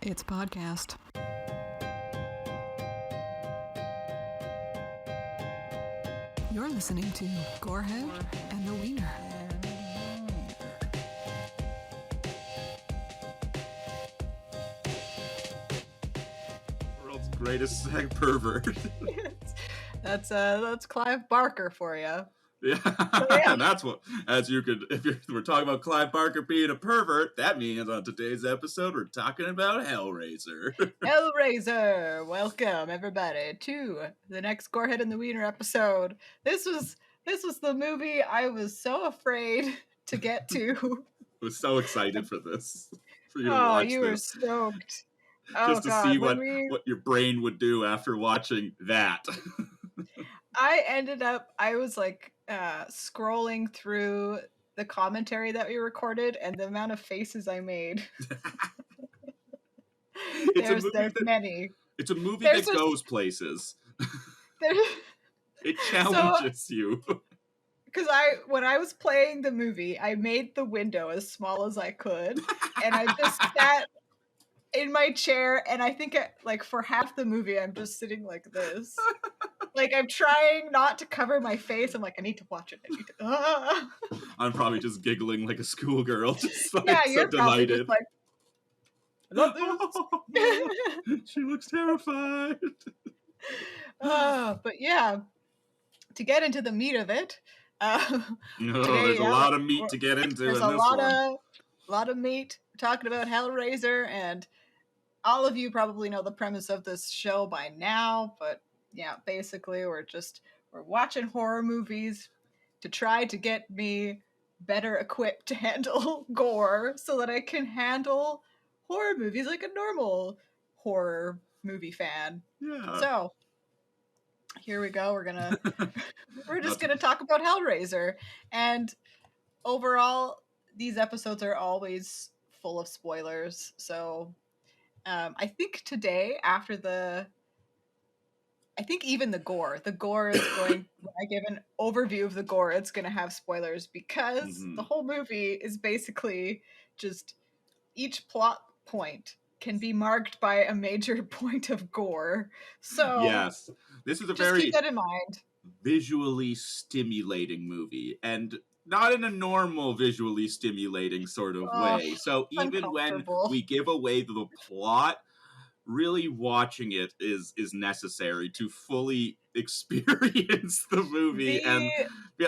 It's podcast. You're listening to Gorehead and the Wiener. World's greatest sex pervert. That's Clive Barker for you. Yeah, and that's what, as you could, we're talking about Clive Barker being a pervert, that means on today's episode we're talking about Hellraiser. Hellraiser! Welcome everybody to the next Gorehead and the Wiener episode. This was the movie I was so afraid to get to. I was so excited for this. For you to watch you were this. stoked. Just to God, see what your brain would do after watching that. I was like scrolling through the commentary that we recorded and the amount of faces I made. There's many. It's a movie that goes places. It challenges you. Because when I was playing the movie, I made the window as small as I could, and I just sat in my chair, and I think for half the movie, I'm just sitting like this. Like, I'm trying not to cover my face. I'm like, I need to watch it. I'm probably just giggling like a schoolgirl, just like you're so delighted. Just like, I love this. She looks terrified. But yeah, to get into the meat of it. There's a lot of meat to get into. There's a lot of meat. We're talking about Hellraiser, and all of you probably know the premise of this show by now, but yeah, basically we're watching horror movies to try to get me better equipped to handle gore so that I can handle horror movies like a normal horror movie fan. Yeah. So here we go. We're just gonna talk about Hellraiser, and overall, these episodes are always full of spoilers. So I think today, I think even the gore is going, when I give an overview of the gore, it's going to have spoilers because the whole movie is basically just each plot point can be marked by a major point of gore. So yes, this is a just very keep that in mind. Visually stimulating movie, and not in a normal visually stimulating sort of way. So even when we give away the plot, really watching it is necessary to fully experience the movie. And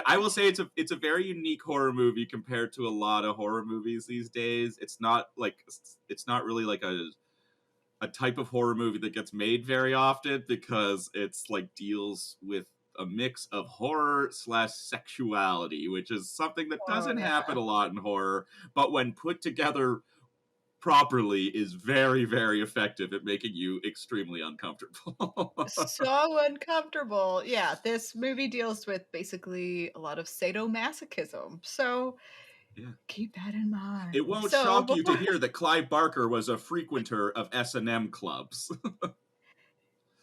I will say it's a very unique horror movie compared to a lot of horror movies these days. It's not really like a type of horror movie that gets made very often, because it's like deals with a mix of horror / sexuality, which is something that doesn't happen a lot in horror, but when put together properly is very, very effective at making you extremely uncomfortable. So uncomfortable. Yeah, this movie deals with basically a lot of sadomasochism. So keep that in mind. It won't shock you to hear that Clive Barker was a frequenter of S&M clubs.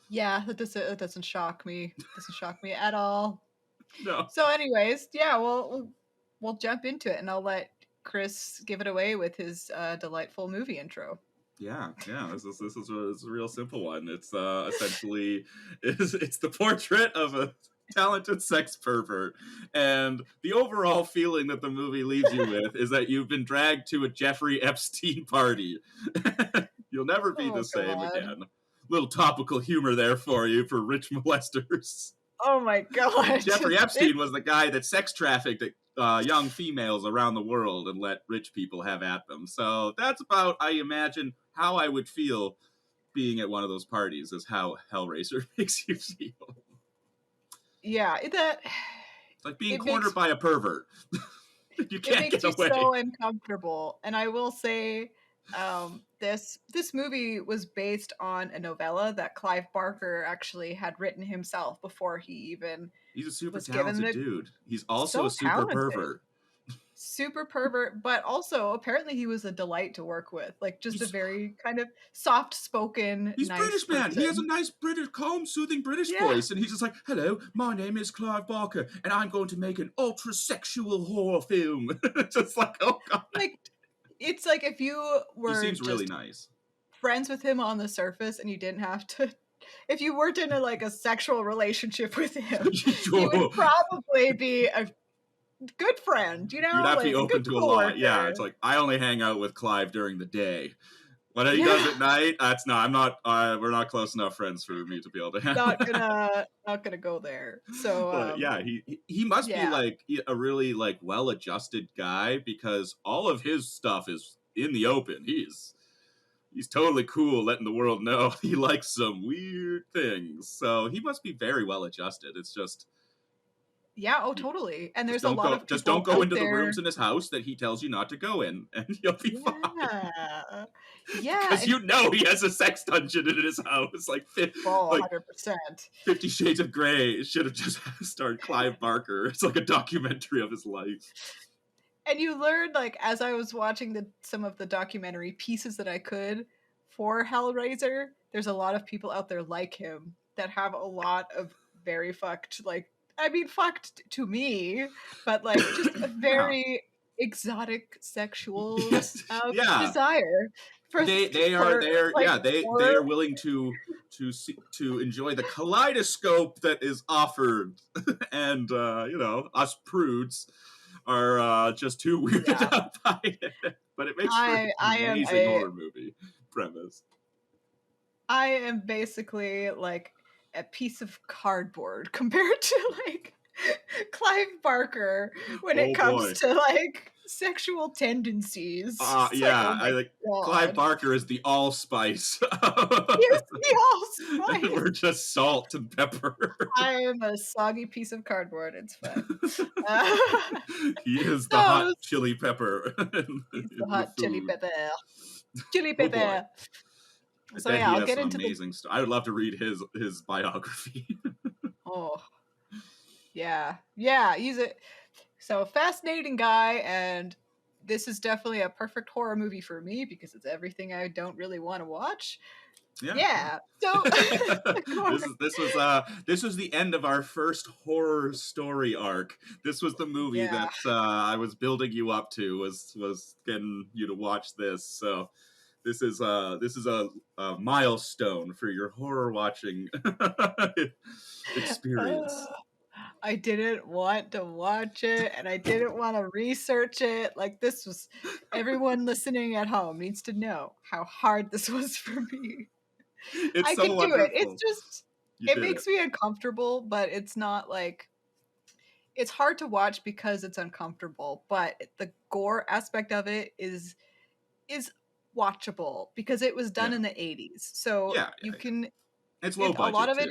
Yeah, that doesn't shock me. It doesn't shock me at all. No. So anyways, yeah, we'll jump into it, and I'll let Chris give it away with his delightful movie intro. Yeah. This is a real simple one. It's essentially it's the portrait of a talented sex pervert, and the overall feeling that the movie leaves you with is that you've been dragged to a Jeffrey Epstein party. You'll never be the same again. Little topical humor there for you for rich molesters. Oh my God. Jeffrey Epstein was the guy that sex trafficked young females around the world and let rich people have at them. So that's about, I imagine, how I would feel being at one of those parties, is how Hellraiser makes you feel. Yeah, it's like being cornered by a pervert. You can't get away. It makes you so uncomfortable. And I will say, this movie was based on a novella that Clive Barker actually had written himself before he even. He's a super talented dude. He's also a super pervert. Super pervert, but also apparently he was a delight to work with. Like, just a very kind of soft-spoken. He's nice British, man. person. He has a nice British, calm, soothing British voice, and he's just like, "Hello, my name is Clive Barker, and I'm going to make an ultra-sexual horror film." Just like, oh god. Like, it's like if you were. He seems really nice. friends with him on the surface and you didn't have to, if you weren't in a sexual relationship with him, you would probably be a good friend, You'd have to be a open good to a coworker. lot. Yeah, it's like, I only hang out with Clive during the day. What he does at night, we're not close enough friends for me to be able to handle. Not gonna go there. So he must be like a really like well-adjusted guy, because all of his stuff is in the open. He's totally cool letting the world know he likes some weird things. So he must be very well adjusted. It's just totally. And there's a lot of people just don't go into the rooms in his house that he tells you not to go in, and you'll be fine. Yeah, because he has a sex dungeon in his house. 100%. 50 Shades of Grey. It should have just starred Clive Barker. It's like a documentary of his life. And you learn, as I was watching some of the documentary pieces that I could for Hellraiser, there's a lot of people out there like him that have a lot of very fucked, fucked to me, but just a very exotic sexual desire. They are willing to enjoy the kaleidoscope that is offered, and us prudes are just too weirded out by it. But it makes for an amazing horror movie premise. I am basically a piece of cardboard compared to Clive Barker when it comes to sexual tendencies. Clive Barker is the allspice. He is the allspice. We're just salt and pepper. I am a soggy piece of cardboard. It's fine. He is the hot chili pepper. He's the hot chili pepper. Chili pepper. So I'll get into amazing stuff. I would love to read his biography. He's a fascinating guy, and this is definitely a perfect horror movie for me because it's everything I don't really want to watch. Yeah. So this was the end of our first horror story arc. This was the movie that I was building you up to, was getting you to watch this. So this is a milestone for your horror watching experience. I didn't want to watch it, and I didn't want to research it. This was, everyone listening at home needs to know how hard this was for me. I can do it. It's just, it makes me uncomfortable, but it's not it's hard to watch because it's uncomfortable, but the gore aspect of it is watchable because it was done in the 80s. So you can, it's low budget. A lot of it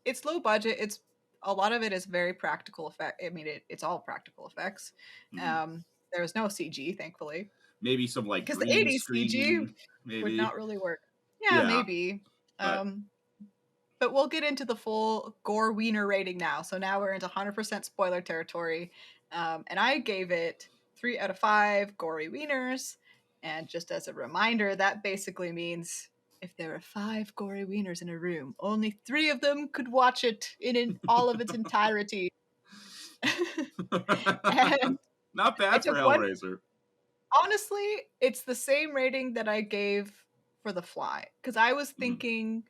it's low budget. A lot of it is very practical effect. I mean, it's all practical effects. Mm-hmm. There's no CG, thankfully. Maybe some because the 80s CG would not really work. Yeah. Maybe. But we'll get into the full Gore Wiener rating now. So now we're into 100% spoiler territory. And I gave it 3 out of 5 gory wieners. And just as a reminder, that basically means if there are 5 gory wieners in a room, only 3 of them could watch it in all of its entirety. And not bad for Hellraiser. Honestly, it's the same rating that I gave for The Fly. Because I was thinking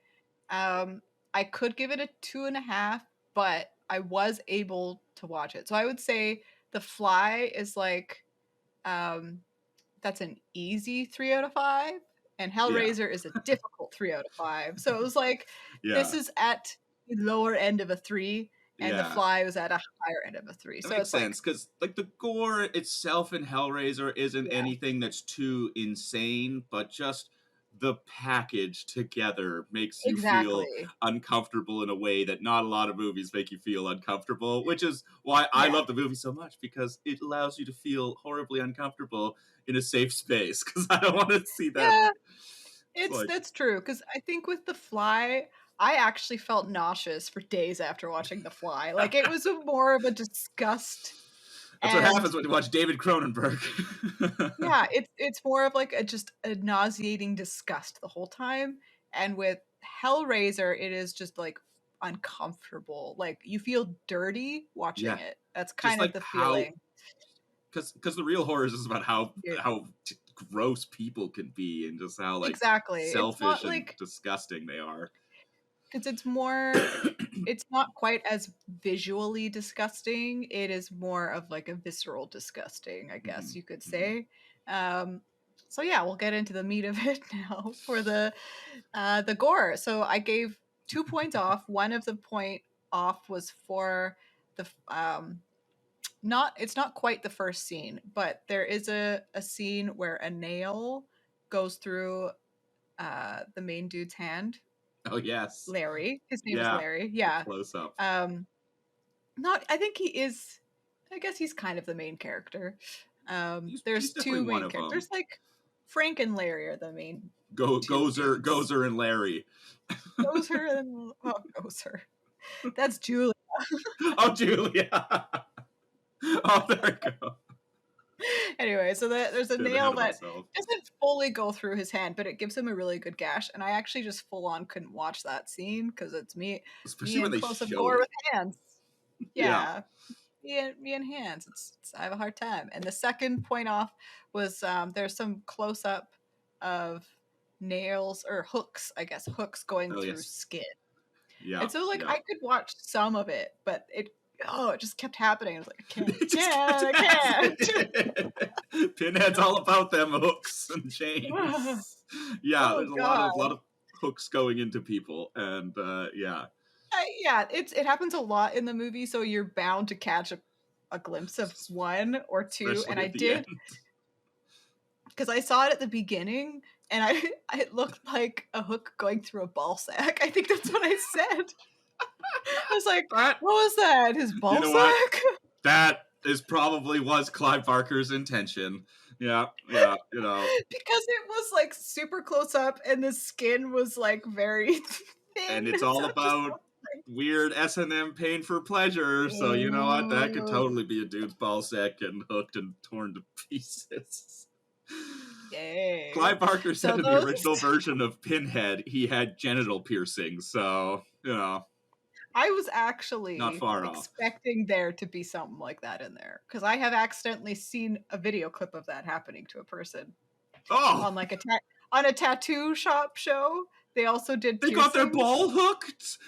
I could give it a 2.5, but I was able to watch it. So I would say The Fly is that's an easy 3 out of 5. And Hellraiser is a difficult 3 out of 5. So it was this is at the lower end of a 3, and The Fly was at a higher end of a 3. That makes sense, because the gore itself in Hellraiser isn't anything that's too insane, but just the package together makes you feel uncomfortable in a way that not a lot of movies make you feel uncomfortable, which is why I love the movie so much, because it allows you to feel horribly uncomfortable in a safe space, because I don't want to see that. That's true, because I think with The Fly, I actually felt nauseous for days after watching The Fly. It was more of a disgust. That's what happens when you watch David Cronenberg. It's more of just a nauseating disgust the whole time. And with Hellraiser, it is just uncomfortable. You feel dirty watching it. That's kind of the feeling. Because the real horror is about how gross people can be, and just how like exactly. It's selfish not and like, disgusting they are. because it's more, it's not quite as visually disgusting. It is more of like a visceral disgusting, I guess you could say. So yeah, we'll get into the meat of it now for the gore. So I gave 2 points off. One of the point off was for the it's not quite the first scene, but there is a scene where a nail goes through the main dude's hand. Oh yes, Larry. His name is Larry. Yeah. Close up. Not. I think he is. I guess he's kind of the main character. There's he's two main characters. Like Frank and Larry are the main. Gozer and Larry. Gozer and Gozer. That's Julia. Oh, Julia. Oh, there we go. Anyway, so there's a nail that doesn't fully go through his hand, but it gives him a really good gash. And I actually just full on couldn't watch that scene because it's me when they close up show gore it with hands. Yeah. Me and hands. I have a hard time. And the second point off was there's some close up of nails or hooks, I guess, going through skin. Yeah. And so I could watch some of it, but it just kept happening. I was like, I can't. Pinhead's all about them hooks and chains. Yeah, there's a lot of hooks going into people, and it happens a lot in the movie, so you're bound to catch a glimpse of one or two. Especially and I did, because I saw it at the beginning, and it looked like a hook going through a ball sack. I think that's what I said. I was like, what was that? His ball sack? That was Clive Barker's intention. Yeah, because it was like super close up, and the skin was like very thin. And it's all about weird S&M pain for pleasure. So you know what? That could totally be a dude's ball sack getting hooked and torn to pieces. Yay. Clive Barker said in the original version of Pinhead, he had genital piercings. So, I was actually not far expecting there to be something like that in there, because I have accidentally seen a video clip of that happening to a person. On like on a tattoo shop show. They also did. They got their ball hooked.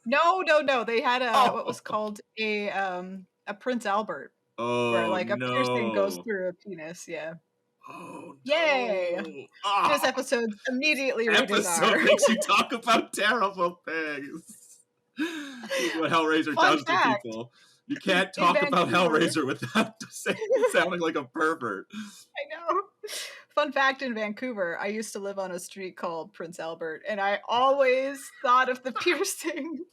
No. They had what was called a Prince Albert. Oh, where like a piercing goes through a penis. Yeah. Oh, yay! No. This episode's immediately rated R. Makes you talk about terrible things. What Hellraiser does to people. You can't talk about Hellraiser without sounding like a pervert. I know. Fun fact, in Vancouver, I used to live on a street called Prince Albert, and I always thought of the piercing.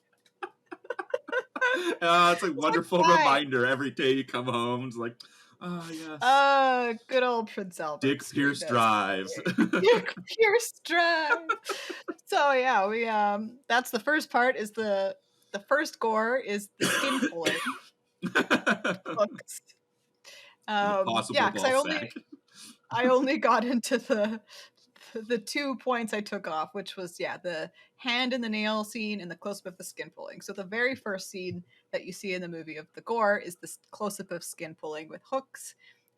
It's a wonderful reminder every day you come home. It's like, yes. Good old Prince Albert. Dick Pierce drives. Dick Pierce drive. So yeah, we that's the first part. Is the first gore is the skin pulling. Hooks. Because I only got into the 2 points I took off, which was the hand and the nail scene and the close-up of the skin pulling. So the very first scene that you see in the movie of the gore is this close-up of skin pulling with hooks,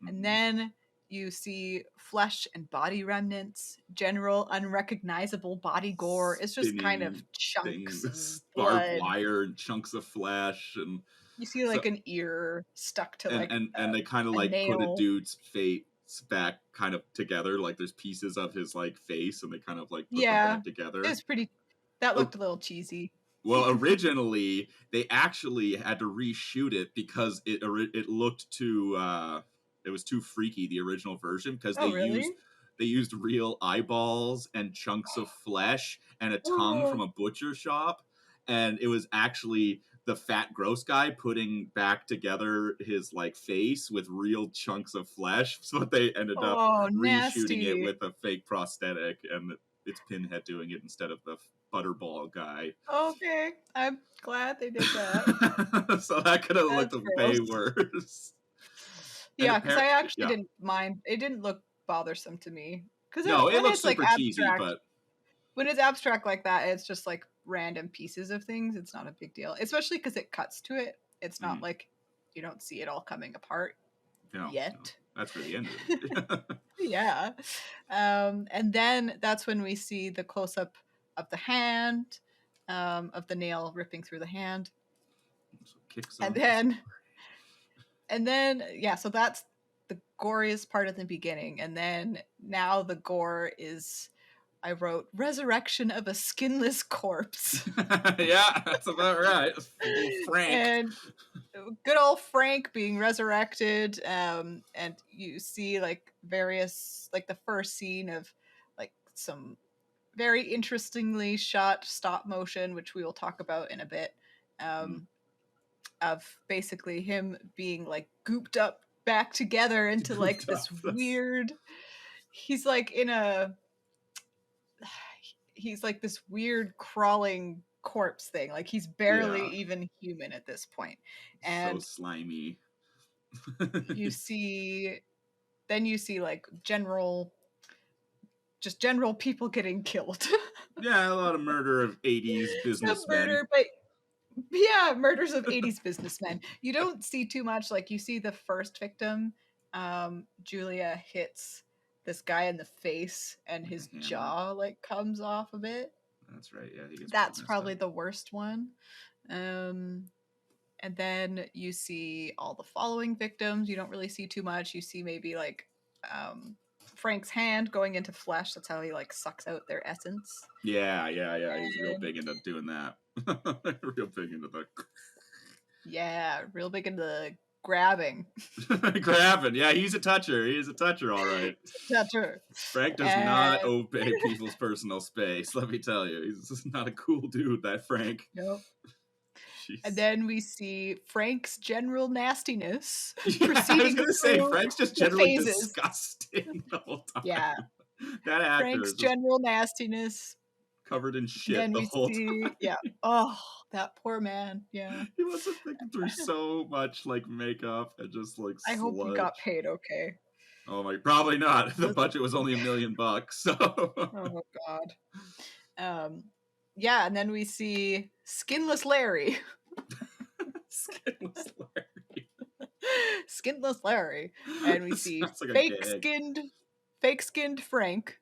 and then you see flesh and body remnants, general unrecognizable body gore. It's just kind of chunks, barbed wire and chunks of flesh, and you see like an ear stuck to and they kind of like nail. put a dude's face back kind of together, like there's pieces of his like face, and they kind of like put them back together. It's pretty. That looked a little cheesy. Well, originally they actually had to reshoot it because it looked too. It was too freaky, the original version, because they used real eyeballs and chunks of flesh and a tongue from a butcher shop, and it was actually the fat gross guy putting back together his like face with real chunks of flesh. So they ended up reshooting it with a fake prosthetic, and it's Pinhead doing it instead of the butterball guy. Okay, I'm glad they did that. So that could have looked way worse. Yeah, because I actually didn't mind. It didn't look bothersome to me. Because it looks super cheesy, but when it's abstract like that, it's just like random pieces of things. It's not a big deal, especially because it cuts to it. It's not like you don't see it all coming apart yet. No. That's for the end of it. Yeah. And then that's when we see the close-up of the hand, of the nail ripping through the hand. So kicks And off. then yeah, so that's the goriest part at the beginning. And then now the gore is, I wrote, resurrection of a skinless corpse. Yeah, that's about right. Old Frank. And good old Frank being resurrected. And you see like various, like the first scene of like some very interestingly shot stop motion, which we will talk about in a bit, of basically him being like gooped up back together into like this weird, he's like in a, he's like this weird crawling corpse thing, like he's barely even human at this point. And so slimy. you see like general people getting killed. Yeah, a lot of murder of 80s businessmen. Murders of 80s businessmen. You don't see too much. Like you see the first victim, Julia hits this guy in the face and his jaw like comes off a bit. That's right. Yeah, he gets that's probably the worst one. And then you see all the following victims. You don't really see too much. You see maybe like Frank's hand going into flesh. That's how he like sucks out their essence. Yeah. He's real big into doing that. Real big into the. Yeah, real big into grabbing. Grabbing. Yeah, he's a toucher. He's a toucher, all right. Toucher. Frank does not obey people's personal space. Let me tell you, he's just not a cool dude. That Frank. Nope. Jeez. And then we see Frank's general nastiness. Yeah, I was gonna say Frank's just generally disgusting the whole time. Yeah, that actor Frank's general nastiness, covered in shit the whole time. Yeah. Oh, that poor man. Yeah. He must have been through so much like makeup and just like. I hope he got paid okay. Oh my, probably not. The budget was only $1 million. So. Oh God. Yeah, and then we see Skinless Larry. Skinless Larry. Skinless Larry. And we see fake-skinned Frank.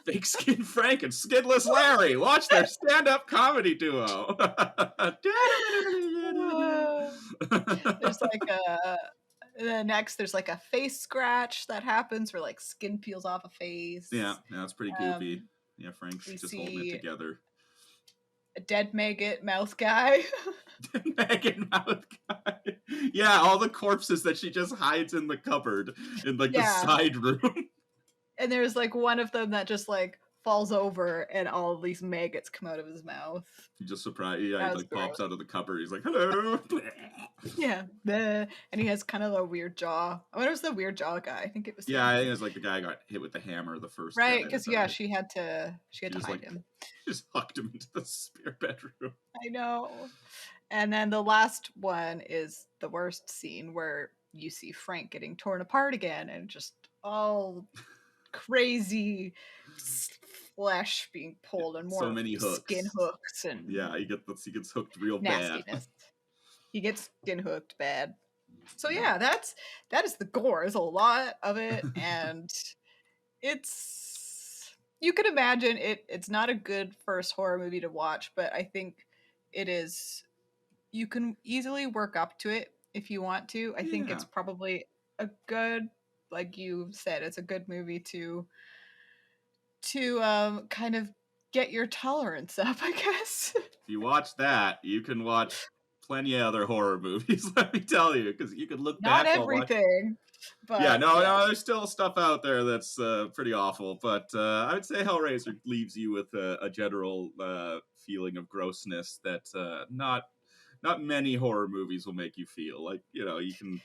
Fake-skinned Frank and Skinless Larry. Watch their stand-up comedy duo. There's like there's like a face scratch that happens where like skin peels off a face. Yeah, that's pretty goofy. Yeah, Frank's just holding it together. A dead maggot mouth guy. Dead maggot mouth guy. Yeah, all the corpses that she just hides in the cupboard in like the side room. And there's like one of them that just like falls over and all of these maggots come out of his mouth. He just surprised. Yeah, he like pops out of the cupboard. He's like, hello. Yeah. And he has kind of a weird jaw. I wonder if it was the weird jaw guy. I think it was. Yeah, I think it was like the guy got hit with the hammer the first. Right, because she had to hide him. Just hucked him into the spare bedroom. I know. And then the last one is the worst scene where you see Frank getting torn apart again and just all crazy flesh being pulled and more so many hooks. Skin hooks and he gets hooked real nastiness. Bad. He gets skin hooked bad. So yeah, that is the gore. There's a lot of it, and you could imagine it's not a good first horror movie to watch, but I think it is. You can easily work up to it if you want to. I think it's probably a good, like you said, it's a good movie to kind of get your tolerance up, I guess. If you watch that, you can watch plenty of other horror movies, let me tell you, because you could look back. Not everything. But, no, there's still stuff out there that's pretty awful, but I would say Hellraiser leaves you with a general feeling of grossness that not many horror movies will make you feel. Like, you can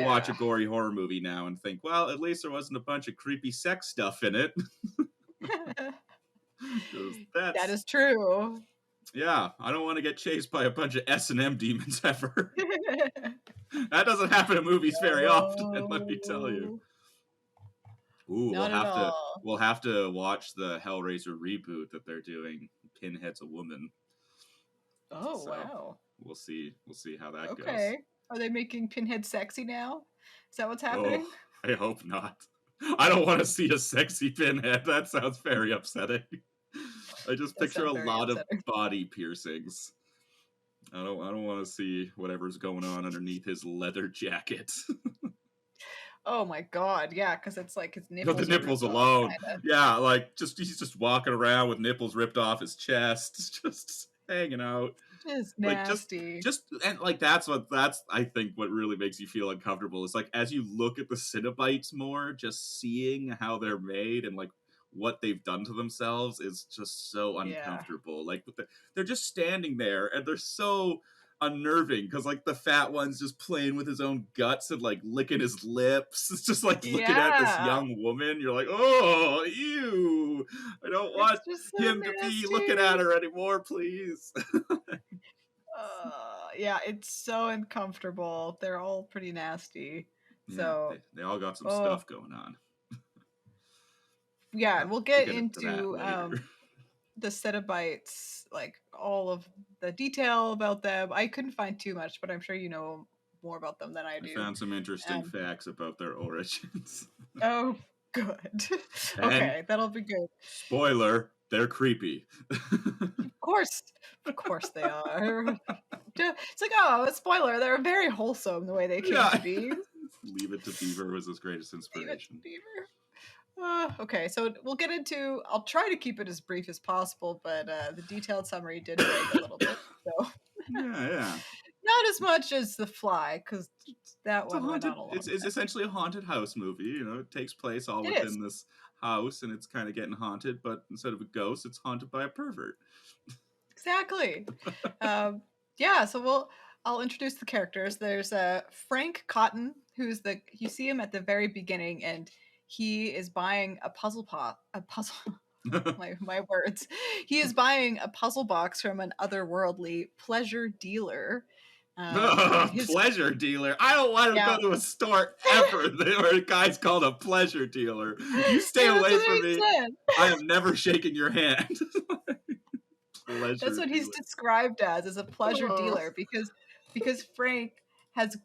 watch a gory horror movie now and think, well, at least there wasn't a bunch of creepy sex stuff in it. That is true. Yeah, I don't want to get chased by a bunch of S&M demons ever. That doesn't happen in movies very often, let me tell you. Ooh, we'll have to watch the Hellraiser reboot that they're doing. Pinhead's a woman. Oh, so wow. We'll see how that goes. Okay. Are they making Pinhead sexy now? Is that what's happening? Oh, I hope not. I don't want to see a sexy Pinhead. That sounds very upsetting. I just picture a lot of body piercings. I don't want to see whatever's going on underneath his leather jacket. Oh my god, yeah, because it's like his nipples. The nipples alone. Yeah, like he's just walking around with nipples ripped off his chest, just hanging out. Just nasty. Like just and like that's I think what really makes you feel uncomfortable is like as you look at the Cenobites more, just seeing how they're made and like what they've done to themselves is just so uncomfortable. Yeah. Like they're just standing there and they're so unnerving because like the fat one's just playing with his own guts and like licking his lips. It's just like looking at this young woman. You're like, oh, ew! I don't want him to be looking at her anymore, please. Yeah, it's so uncomfortable. They're all pretty nasty. So they all got some stuff going on. Yeah, we'll get into the Cenobites, like all of the detail about them. I couldn't find too much, but I'm sure you know more about them than I do. I found some interesting facts about their origins. Oh, good. Okay, that'll be good. Spoiler, they're creepy. Of course they are. It's like, oh, spoiler, they're very wholesome the way they came to be. Leave It to Beaver was his greatest inspiration. Leave It to Beaver. Okay, so we'll get into, I'll try to keep it as brief as possible, but the detailed summary did break a little bit, so. Yeah. Not as much as The Fly, because that one went on a lot. It's essentially a haunted house movie, you know, it takes place all within this house, and it's kind of getting haunted, but instead of a ghost, it's haunted by a pervert. Exactly. So I'll introduce the characters. There's Frank Cotton, who's you see him at the very beginning, and he is buying a puzzle. my words. He is buying a puzzle box from an otherworldly pleasure dealer. Pleasure dealer? I don't want to go to a store ever where a guy's called a pleasure dealer. You stay away from me. I am never shaking your hand. That's what he's described as a pleasure dealer, because Frank has.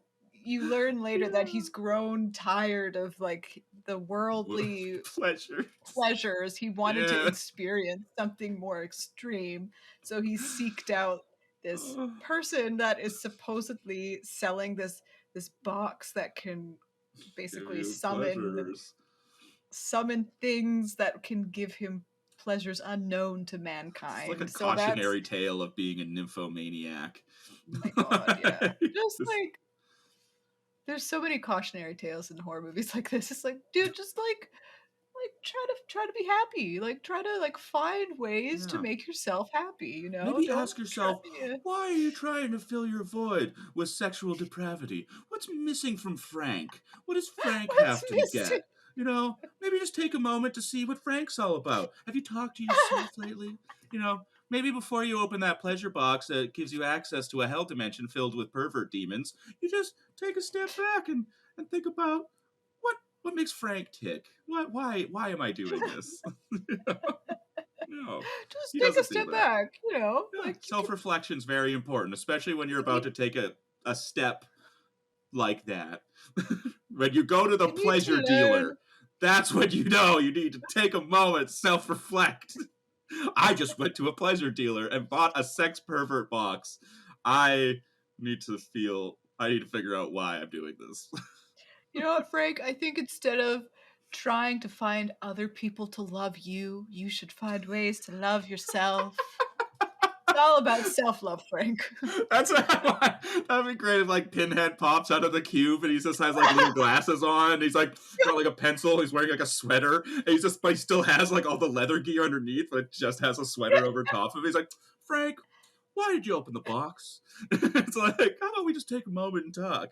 You learn later that he's grown tired of like the worldly pleasures. He wanted to experience something more extreme, so he seeked out this person that is supposedly selling this box that can basically summon things that can give him pleasures unknown to mankind. It's like a cautionary tale of being a nymphomaniac. Oh my god, yeah. Just like there's so many cautionary tales in horror movies like this. It's like, dude, just like try to be happy. Like try to like find ways to make yourself happy, you know? Maybe ask yourself, why are you trying to fill your void with sexual depravity? What's missing from Frank? What does Frank have to get? You know, maybe just take a moment to see what Frank's all about. Have you talked to yourself lately? You know, maybe before you open that pleasure box that gives you access to a hell dimension filled with pervert demons, you just take a step back and think about what makes Frank tick. Why am I doing this? No, just take a step back. You know, like self-reflection is very important, especially when you're about to take a step like that. When you go to the pleasure dealer, that's when you know you need to take a moment, self-reflect. I just went to a pleasure dealer and bought a sex pervert box. I need to figure out why I'm doing this. You know what, Frank? I think instead of trying to find other people to love you, you should find ways to love yourself. It's all about self-love, Frank. That'd be great if like Pinhead pops out of the cube and he just has like little glasses on and he's like got like a pencil, he's wearing like a sweater, and but he still has like all the leather gear underneath, but it just has a sweater over top of it. He's like, Frank, why did you open the box? It's like, how about we just take a moment and talk?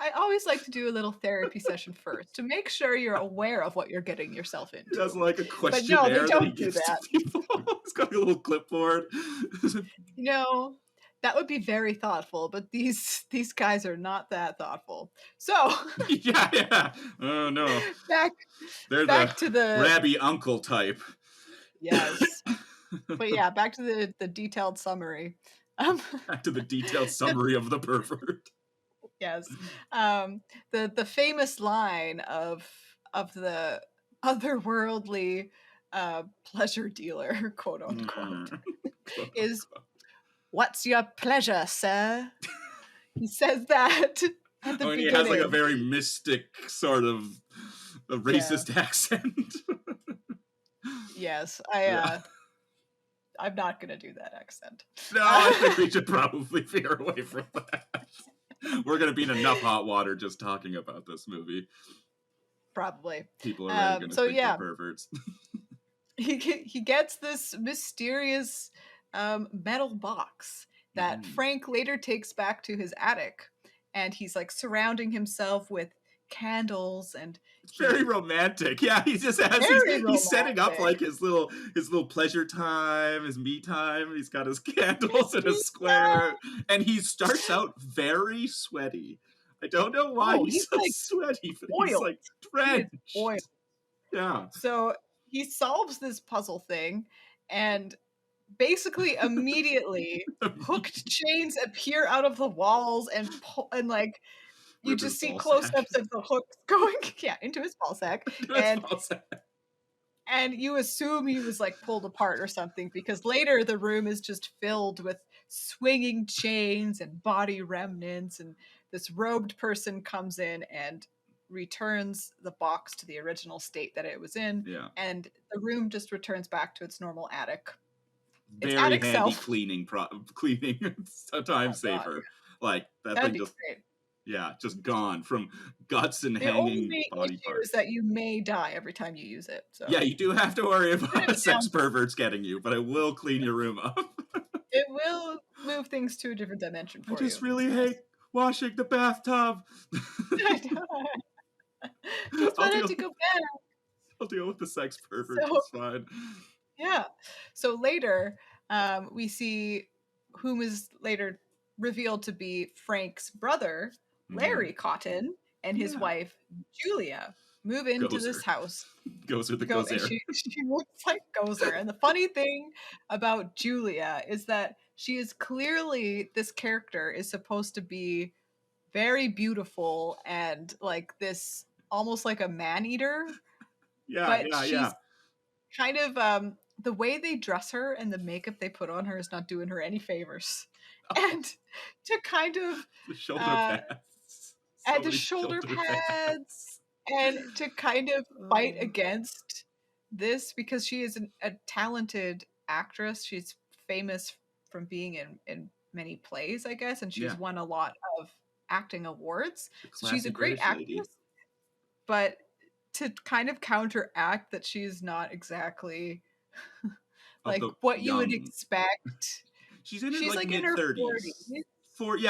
I always like to do a little therapy session first to make sure you're aware of what you're getting yourself into. That's like a questionnaire. But no, they don't do that. It's got a little clipboard. No, that would be very thoughtful, but these guys are not that thoughtful. So yeah. Oh no. Back to the Rabby uncle type. Yes. But yeah, back to the detailed summary. Back to the detailed summary of the pervert. Yes. The famous line of the otherworldly pleasure dealer, quote unquote, is, "What's your pleasure, sir?" He says that at the Oh, and he beginning. has like a very mystic sort of a racist accent. Yes, Yeah. I'm not gonna do that accent. No, I think we should probably veer away from that. We're gonna be in enough hot water just talking about this movie. Probably. People are already gonna So think yeah, we're perverts. he gets this mysterious metal box that Frank later takes back to his attic, and he's like surrounding himself with candles, and It's very romantic. Yeah, he just has he's setting up like his little pleasure time, his me time. He's got his candles in a square, and he starts out very sweaty. I don't know why he's so like sweaty, but he's like drenched. Yeah. So he solves this puzzle thing, and basically immediately hooked chains appear out of the walls, and like you just see close-ups of the hooks going into his ball sack, and you assume he was like pulled apart or something, because later the room is just filled with swinging chains and body remnants, and this robed person comes in and returns the box to the original state that it was in, and the room just returns back to its normal attic. Very attic handy cleaning a time saver. Like that thing just great. Yeah, just gone from guts and hanging body parts. Is that you may die every time you use it. So yeah, you do have to worry about sex perverts getting you, but it will clean your room up. It will move things to a different dimension for you. I just really hate washing the bathtub. Just want it to go back. I'll deal with the sex pervert. It's fine. Yeah. So later, we see whom is later revealed to be Frank's brother, Larry Cotton, and his wife, Julia, move into this house. Gozer the Gozer. She looks like Gozer. And the funny thing about Julia is that she is clearly, this character is supposed to be very beautiful and like this, almost like a man-eater. But she's kind of, the way they dress her and the makeup they put on her is not doing her any favors. And to kind of the shoulder pads. And the shoulder pads, and to kind of fight against this, because she is a talented actress. She's famous from being in many plays, I guess, and she's won a lot of acting awards. So she's a great actress, but to kind of counteract that she's not exactly like what you would expect. She's like mid-30s. Like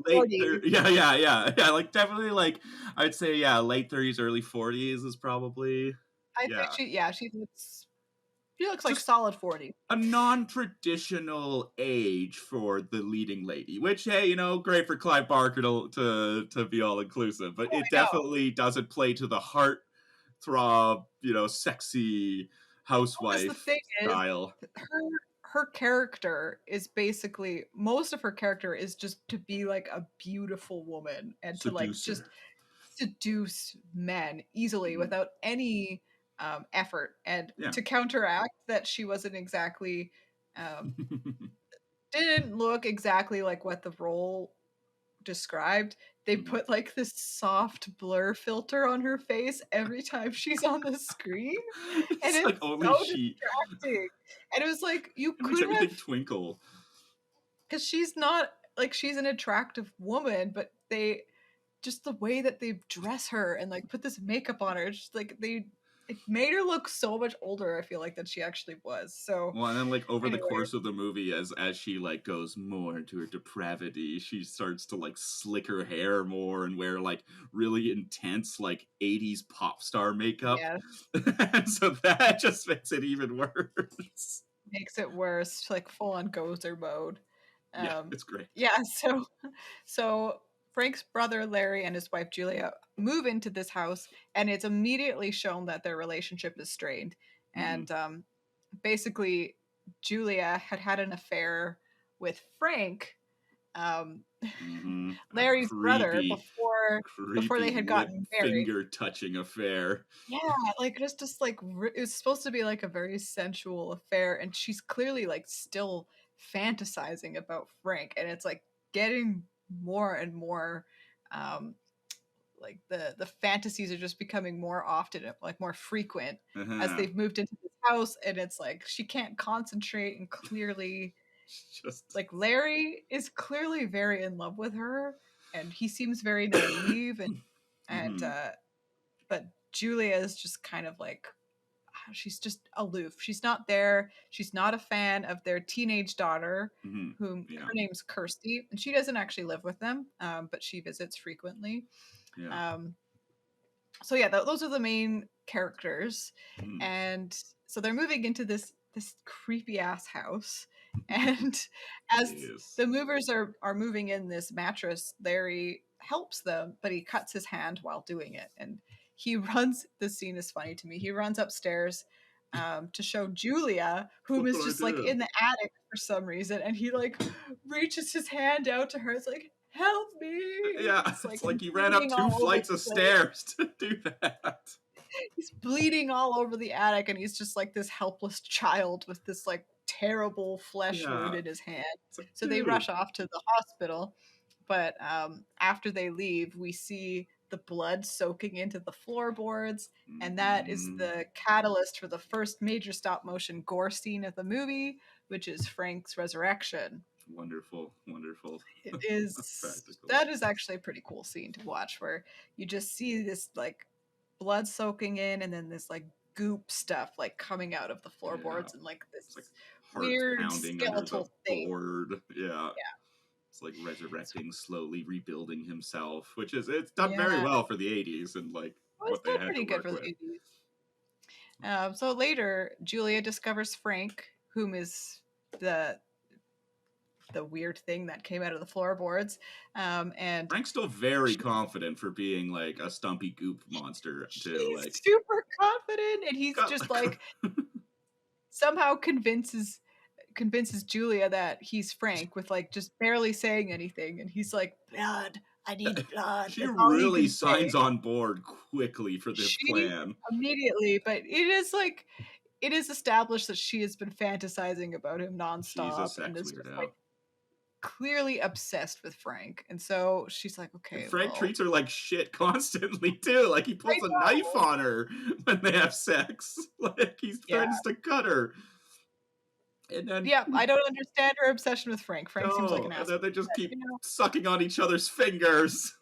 late 30s. Like definitely like I'd say late 30s, early 40s is probably. I think she looks like solid 40. A non-traditional age for the leading lady, which hey, great for Clive Barker to be all inclusive, but it definitely doesn't play to the heart throb, sexy housewife style. Her character is basically, most of her character is just to be like a beautiful woman and to like just seduce men easily without any effort, and to counteract that she wasn't exactly didn't look exactly like what the role described. They put like this soft blur filter on her face every time she's on the screen, and it's like only so distracting. And it was like you could have twinkle, because she's not like, she's an attractive woman, but they just the way that they dress her and like put this makeup on her, it's just like it made her look so much older, I feel like, than she actually was. So and then like over the course of the movie, as she like goes more into her depravity, she starts to like slick her hair more and wear like really intense like 80s pop star makeup. And so that just makes it even worse. Makes it worse, like full on Gozer mode. It's great. So Frank's brother Larry and his wife Julia move into this house, and it's immediately shown that their relationship is strained. And basically, Julia had an affair with Frank Larry's brother Creepy, before they creepy had lip gotten married. finger touching affair. Yeah, like just like it was supposed to be like a very sensual affair, and she's clearly like still fantasizing about Frank, and it's like getting more and more like the fantasies are just becoming more often, like more frequent as they've moved into this house, and it's like she can't concentrate, and clearly Just like Larry is clearly very in love with her, and he seems very naive, and but Julia is just kind of like she's just aloof. She's not there. She's not a fan of their teenage daughter, whom her name's Kirsty, and she doesn't actually live with them, but she visits frequently. So yeah, those are the main characters, and so they're moving into this creepy ass house, and as the movers are moving in this mattress, Larry helps them, but he cuts his hand while doing it, and he runs. This scene is funny to me. He runs upstairs to show Julia, whom is just like in the attic for some reason, and he like reaches his hand out to her. It's like, help me. Yeah, it's like he ran up 2 flights of stairs to do that. He's bleeding all over the attic, and he's just like this helpless child with this like terrible flesh wound in his hand. Like, so they rush off to the hospital, but after they leave, we see the blood soaking into the floorboards, and that is the catalyst for the first major stop motion gore scene of the movie, which is Frank's resurrection. Wonderful. It is that is actually a pretty cool scene to watch, where you just see this like blood soaking in, and then this like goop stuff like coming out of the floorboards, and like this like weird skeletal thing. Board. Yeah. It's like resurrecting, slowly rebuilding himself, which is it's done very well for the 80s, and like what they had pretty good for the 80s. So later, Julia discovers Frank, whom is the weird thing that came out of the floorboards. And Frank's still very confident for being like a stumpy goop monster too. He's like super confident, and he's just like somehow convinces Julia that he's Frank with like just barely saying anything, and he's like, blood. I need blood. She really signs on board quickly for this plan. Immediately, but it is established that she has been fantasizing about him nonstop. She's a sex and is weirdo. just, like, clearly obsessed with Frank, and so she's like, okay. And Frank treats her like shit constantly too. Like he pulls a knife on her when they have sex. Like he threatens to cut her. And then I don't understand her obsession with Frank. Frank seems like an asshole. And then they just keep sucking on each other's fingers.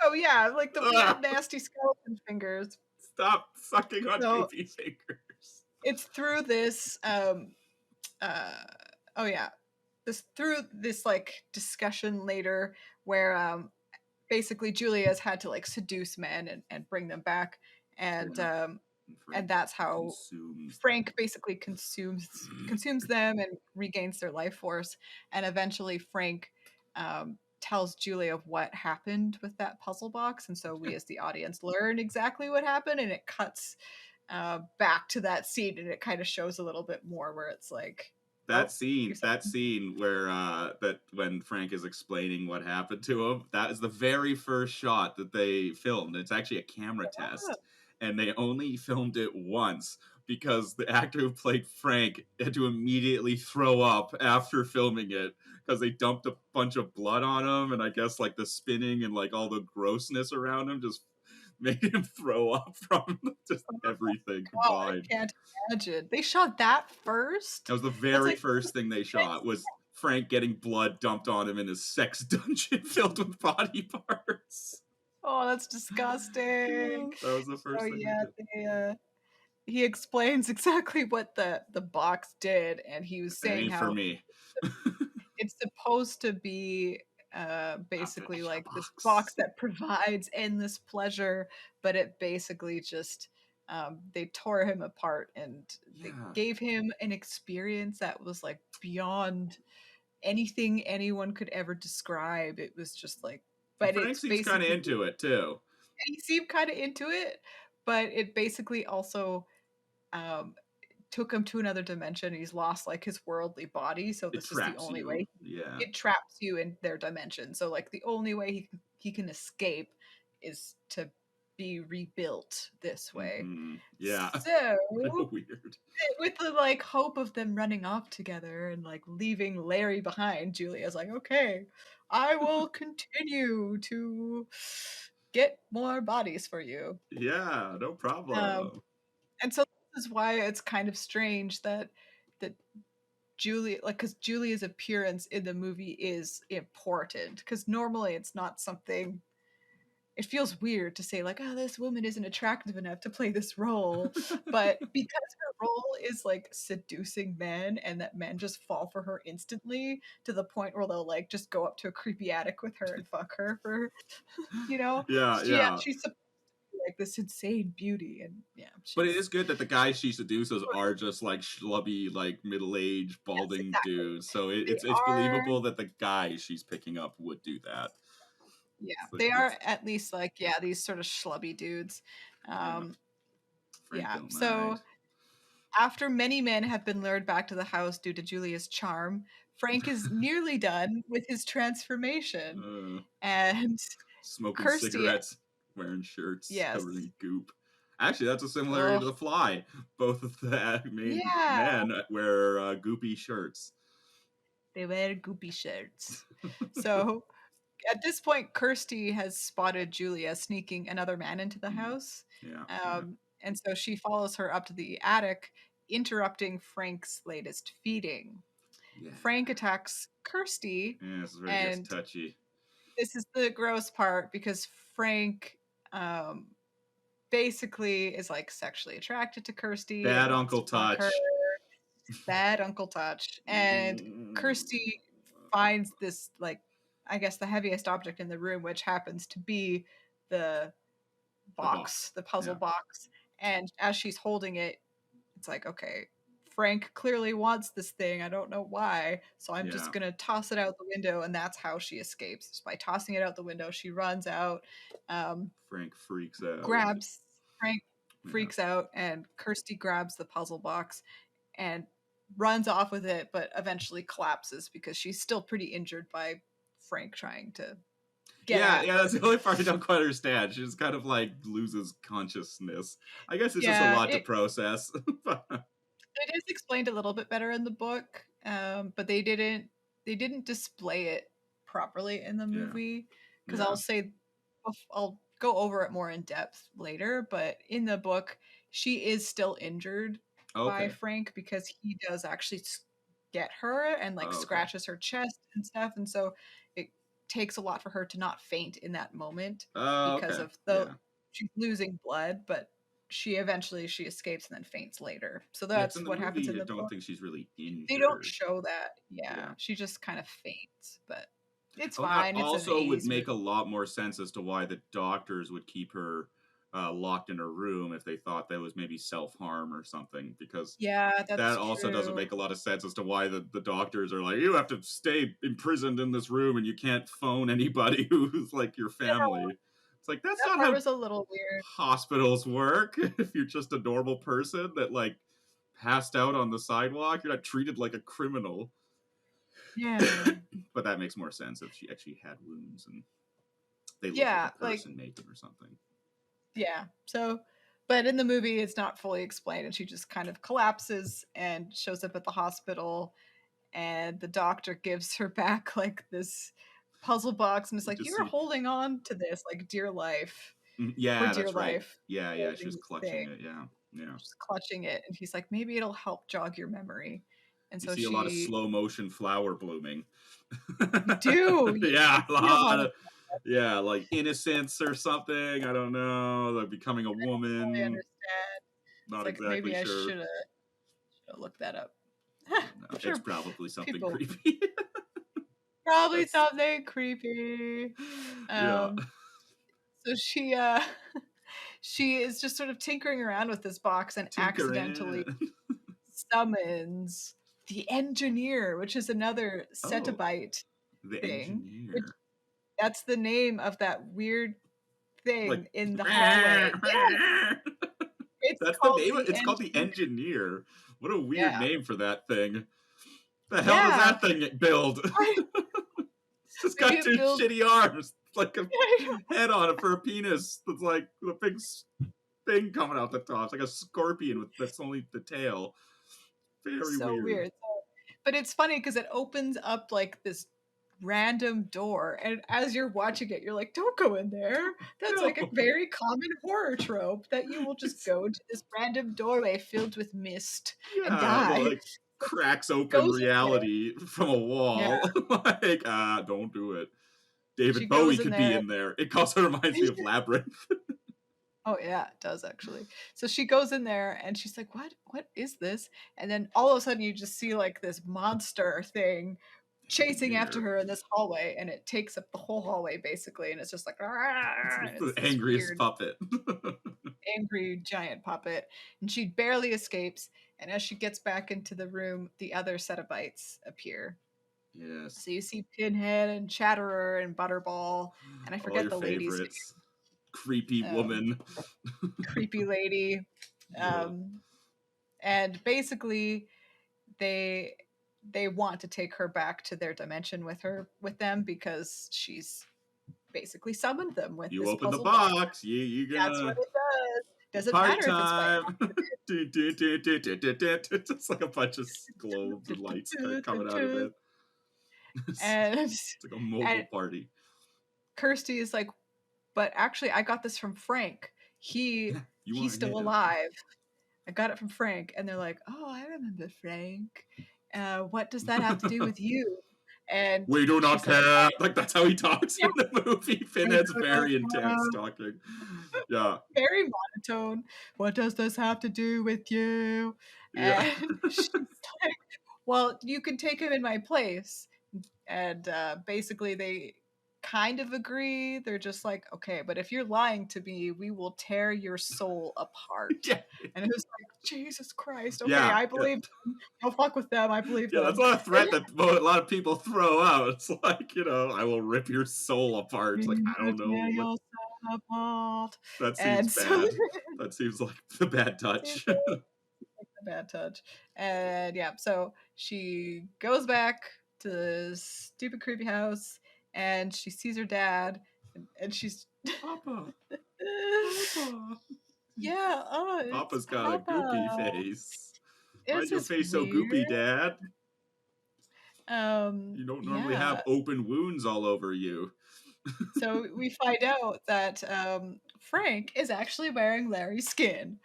Oh yeah, like the weird, nasty skeleton fingers. Stop sucking on goofy fingers. It's through this through this like discussion later where basically Julia's had to like seduce men and bring them back, and that's how Frank basically consumes them and regains their life force, and eventually Frank tells Julia what happened with that puzzle box, and so we as the audience learn exactly what happened, and it cuts back to that scene, and it kind of shows a little bit more where it's like that scene where that when Frank is explaining what happened to him, that is the very first shot that they filmed. It's actually a camera test, and they only filmed it once because the actor who played Frank had to immediately throw up after filming it because they dumped a bunch of blood on him, and I guess like the spinning and like all the grossness around him just made him throw up from just everything combined. I can't imagine. They shot that first? That was the very first thing they shot, was Frank getting blood dumped on him in his sex dungeon filled with body parts. Oh, that's disgusting. That was the first thing they did. He explains exactly what the box did, and he was saying how for me. It's supposed to be basically like this box that provides endless pleasure, but it basically just they tore him apart, and they gave him an experience that was like beyond anything anyone could ever describe. It was just like, but Frank seems kind of into it too. He seemed kind of into it, but it basically also took him to another dimension. He's lost like his worldly body, so this is the only way. Yeah. It traps you in their dimension. So like the only way he can escape is to be rebuilt this way. Mm-hmm. Yeah. So weird. With the like hope of them running off together and like leaving Larry behind, Julia's like, okay, I will continue to get more bodies for you. Yeah, no problem. And so this is why it's kind of strange that Julia, like, because Julia's appearance in the movie is important, because normally it's not something. It feels weird to say like, oh, this woman isn't attractive enough to play this role, but because her role is like seducing men, and that men just fall for her instantly to the point where they'll like just go up to a creepy attic with her and fuck her for, Yeah. She's supposed to be like this insane beauty, and but it is good that the guys she seduces are just like schlubby, like middle-aged, balding dudes. So it's believable that the guys she's picking up would do that. Yeah, they are at least like these sort of schlubby dudes. So after many men have been lured back to the house due to Julia's charm, Frank is nearly done with his transformation, and smoking Kirstie, cigarettes, wearing shirts covered in goop. Actually, that's a similarity to The Fly. Both of the main men wear goopy shirts. They wear goopy shirts. So at this point, Kirstie has spotted Julia sneaking another man into the house. And so she follows her up to the attic, interrupting Frank's latest feeding. Frank attacks Kirstie. Yeah, this is where it gets touchy. This is the gross part, because Frank basically is like sexually attracted to Kirstie. Bad uncle touch. Bad uncle touch. And Kirstie finds this, like, I guess the heaviest object in the room, which happens to be the box, the puzzle box. And as she's holding it, it's like, okay, Frank clearly wants this thing. I don't know why. So I'm just going to toss it out the window. And that's how she escapes. Just by tossing it out the window, she runs out. Frank freaks out. Frank freaks out, and Kirstie grabs the puzzle box and runs off with it, but eventually collapses because she's still pretty injured by Frank trying to get at her. That's the only part I don't quite understand. She just kind of like loses consciousness. I guess it's just a lot to process. It is explained a little bit better in the book, but they didn't display it properly in the movie, because I'll go over it more in depth later, but in the book she is still injured by Frank, because he does actually get her and like scratches her chest and stuff, and so it takes a lot for her to not faint in that moment because of she's losing blood, but she escapes and then faints later. So that's what happens in the book. I don't think she's really injured. They don't show that. She just kind of faints, but it's fine. That also would make a lot more sense as to why the doctors would keep her locked in her room if they thought that was maybe self-harm or something, because that also doesn't make a lot of sense as to why the doctors are like, you have to stay imprisoned in this room and you can't phone anybody who's like your family. It's like, that's not how was a little weird. Hospitals work. If you're just a normal person that like passed out on the sidewalk, you're not treated like a criminal. But that makes more sense if she actually had wounds and they look like a person naked or something. So, but in the movie it's not fully explained, and she just kind of collapses and shows up at the hospital, and the doctor gives her back like this puzzle box, and it's like, you were holding on to this like dear life. That's right. Life. She was clutching it. Just clutching it, and he's like, maybe it'll help jog your memory. And so you see a lot of slow motion flower blooming. You do. A lot of, like innocence or something. I don't know. Like becoming a woman. I understand. Not exactly maybe sure. I should have looked that up. No, it's probably something creepy. Probably something creepy. So she is just sort of tinkering around with this box and accidentally summons the engineer, which is another Cenobite thing. That's the name of that weird thing in the hallway. That's the name. It's called the engineer. What a weird name for that thing. The hell Yeah. does that thing build? It's just got two shitty arms, like a head on it for a penis. That's like the big thing coming out the top. It's like a scorpion that's only the tail. Very so weird. But it's funny because it opens up like this random door, and as you're watching it, you're like, don't go in there. That's like a very common horror trope, that you will just go to this random doorway filled with mist and die. Like cracks open reality from a wall. Like, don't do it. David Bowie could be in there. It also reminds me of Labyrinth. Oh yeah, it does actually. So she goes in there and she's like, what is this? And then all of a sudden you just see like this monster thing chasing after her in this hallway, and it takes up the whole hallway basically, and it's just like it's the angriest puppet. Angry giant puppet. And she barely escapes, and as she gets back into the room, the other Cenobites appear. Yes. So you see Pinhead and Chatterer and Butterball, and I forget the lady's name. Creepy woman. Creepy lady. And basically they want to take her back to their dimension with them because she's basically summoned them with you this open the box. You gonna... That's what it does. Doesn't matter time. It's just like a bunch of globes and lights coming out of it. And it's like a mobile party. Kirsty is like, but actually I got this from Frank. He's still alive. I got it from Frank. And they're like, oh, I remember Frank. What does that have to do with you? And we do not care. Like that's how he talks in the movie. Pinhead's very intense talking. Yeah. Very monotone. What does this have to do with you? And she's like, well, you can take him in my place. And basically they kind of agree. They're just like, okay, but if you're lying to me, we will tear your soul apart. And it was like, Jesus Christ. Okay, I believe them. Don't fuck with them. I believe them. That's not a threat that a lot of people throw out. It's like, I will rip your soul apart. It's like, I don't know. That seems bad. That seems like the bad touch. The bad touch. And so she goes back to the stupid creepy house, and she sees her dad, and she's Papa. Yeah, Papa's got a goopy face. Why's your face so goopy, Dad? You don't normally have open wounds all over you. So we find out that Frank is actually wearing Larry's skin.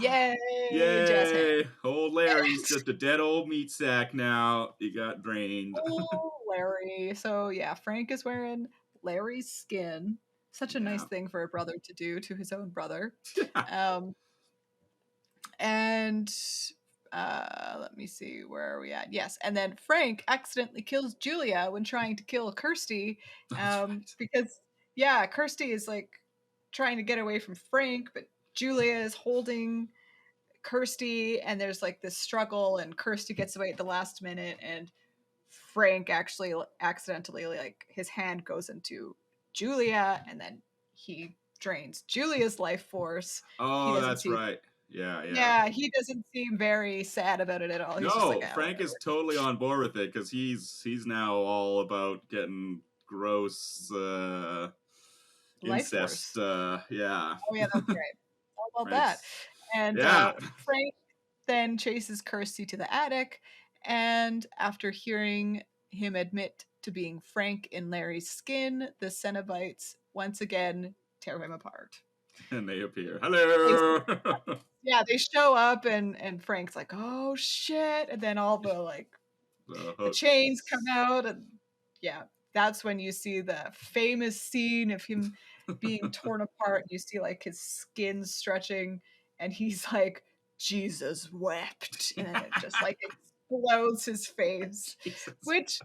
Yay! Yay! Old Larry's just a dead old meat sack now. He got drained. Oh, Larry. So Frank is wearing Larry's skin. Such a nice thing for a brother to do to his own brother. And let me see, where are we at? Yes, and then Frank accidentally kills Julia when trying to kill Kirsty, because Kirsty is like trying to get away from Frank, but Julia is holding Kirsty, and there's like this struggle, and Kirsty gets away at the last minute, and Frank actually accidentally, like, his hand goes into Julia, and then he drains Julia's life force. Oh, that's right. Yeah. Yeah, he doesn't seem very sad about it at all. He's just like, Frank is totally on board with it because he's now all about getting gross incest. Oh yeah, that's right. All about Frank's... that. And Frank then chases Kirsty to the attic, and after hearing him admit to being Frank in Larry's skin, the Cenobites once again tear him apart. And they appear. Hello. They show up, and Frank's like, oh shit, and then all the the chains come out, and that's when you see the famous scene of him being torn apart. You see like his skin stretching, and he's like, Jesus wept, and then it just like explodes his face. Which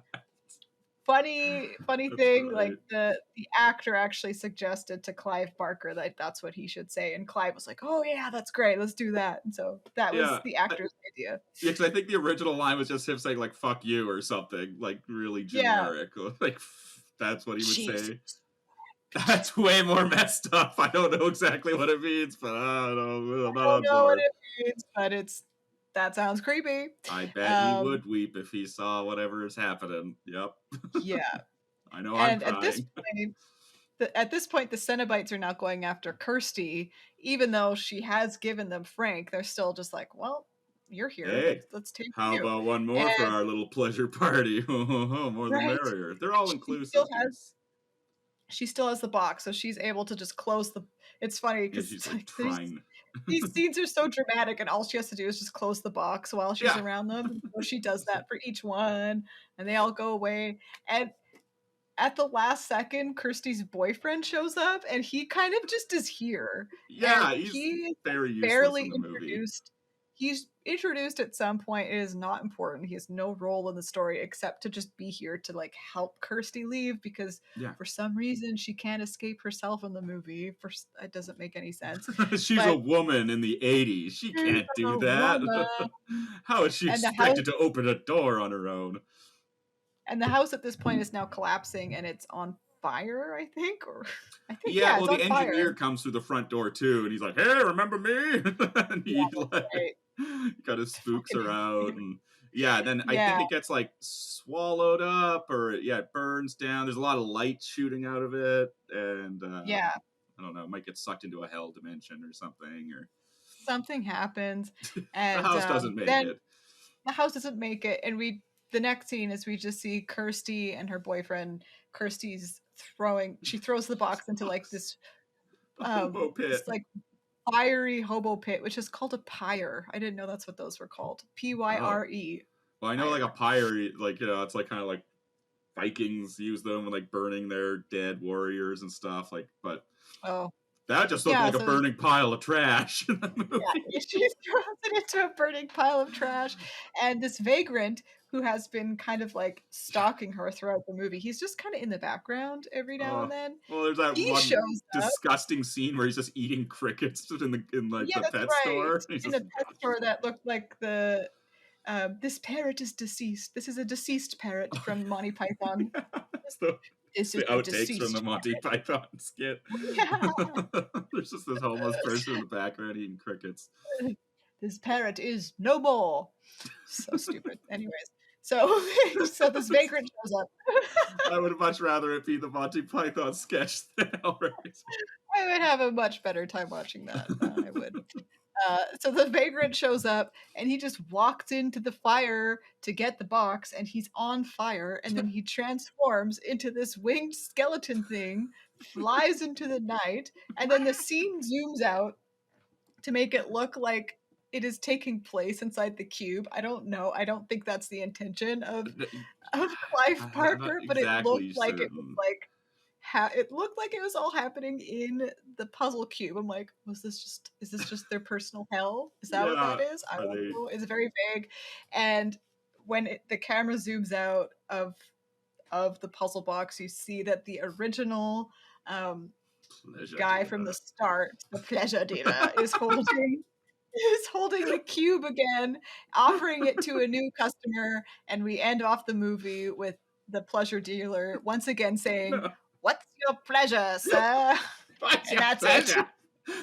funny thing, right. Like the actor actually suggested to Clive Barker that that's what he should say, and Clive was like, oh yeah, that's great, let's do that. And so that was the actor's idea. Yeah, because I think the original line was just him saying like fuck you or something, like really generic. Like that's what he would say. That's way more messed up. I don't know exactly what it means, but I don't know what it means, but it's That sounds creepy. I bet he would weep if he saw whatever is happening. Yep. Yeah. I know I'm And crying. at this point, the Cenobites are now going after Kirsty, even though she has given them Frank. They're still just like, well, you're here. Hey, Let's take how you. about one more for our little pleasure party? More the Right. merrier. They're all inclusive. She still has the box, so she's able to just close the. It's funny Yeah, because she's like trying. these scenes are so dramatic, and all she has to do is just close the box while she's around them. So she does that for each one, and they all go away. And at the last second, Kirsty's boyfriend shows up, and he kind of just is here. Yeah, and he's very useless barely in the movie. introduced. He's introduced at some point. It is not important. He has no role in the story except to just be here to like help Kirsty leave because for some reason she can't escape herself in the movie. It doesn't make any sense. She's a woman in the 80s. She can't do that. How is she expected to open a door on her own? And the house at this point is now collapsing and it's on fire, I think. Yeah, well, the engineer comes through the front door too, and he's like, "Hey, remember me?" And he kind of spooks her out, and then I think it gets like swallowed up, or it burns down. There's a lot of light shooting out of it, and I don't know, it might get sucked into a hell dimension or something, or something happens, and the house doesn't make it. The house doesn't make it, and the next scene is we just see Kirsty and her boyfriend. She throws the box into like this hobo pit. This like fiery hobo pit, which is called a pyre. I didn't know that's what those were called. Pyre. Well, I know like a pyre, like, it's like kind of like Vikings use them when like burning their dead warriors and stuff, like, but that just looked like a burning pile of trash in the movie. Yeah, she throws it into a burning pile of trash, and this vagrant who has been kind of like stalking her throughout the movie. He's just kind of in the background every now and then. Well, there's that one disgusting scene where he's just eating crickets in the pet store. In a pet store that looked like this parrot is deceased. This is a deceased parrot from Monty Python. This is the outtakes from the Monty Python skit. Yeah. There's just this homeless person in the background eating crickets. This parrot is no more. So stupid. Anyways, so this vagrant shows up. I would much rather it be the Monty Python sketch than Hellraiser. I would have a much better time watching that. I would. So the vagrant shows up and he just walks into the fire to get the box, and he's on fire, and then he transforms into this winged skeleton thing, flies into the night, and then the scene zooms out to make it look like it is taking place inside the cube. I don't know. I don't think that's the intention of Clive Barker, but it looked like it was like it looked like it was all happening in the puzzle cube. I'm like, is this just their personal hell? Is that what that is? I don't know. It's very vague. And when the camera zooms out of the puzzle box, you see that the original guy from the start, the pleasure dealer, is holding the cube again, offering it to a new customer, and we end off the movie with the pleasure dealer once again saying, "What's your pleasure, sir?" What's your pleasure?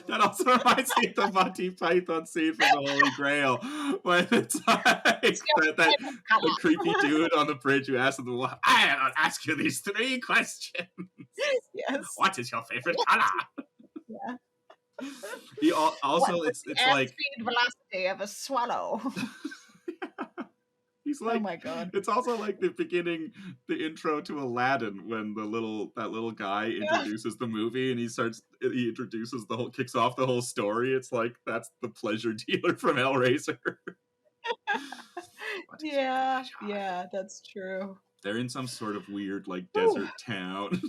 That also reminds me of the Monty Python scene from the Holy Grail, when it's like the creepy dude on the bridge who asks him, "I'll ask you these 3 questions." Yes. What is your favorite color? Yeah. He also it's like speed velocity of a swallow. He's like, oh my god! It's also like the intro to Aladdin, when that little guy introduces the movie, and he introduces kicks off the whole story. It's like, that's the pleasure dealer from Hellraiser. Yeah, that's true. They're in some sort of weird like desert town.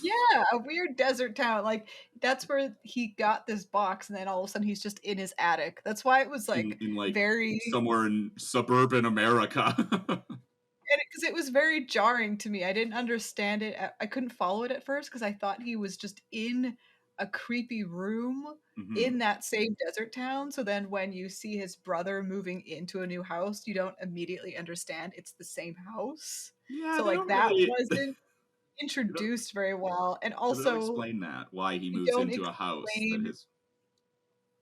Yeah, a weird desert town. Like, that's where he got this box, and then all of a sudden he's just in his attic. That's why it was like, in like very somewhere in suburban America. Because it was very jarring to me. I didn't understand it. I couldn't follow it at first because I thought he was just in a creepy room in that same desert town. So then when you see his brother moving into a new house, you don't immediately understand it's the same house. Yeah, so like that wasn't introduced very well. And also explain that, why he moves into a house that is.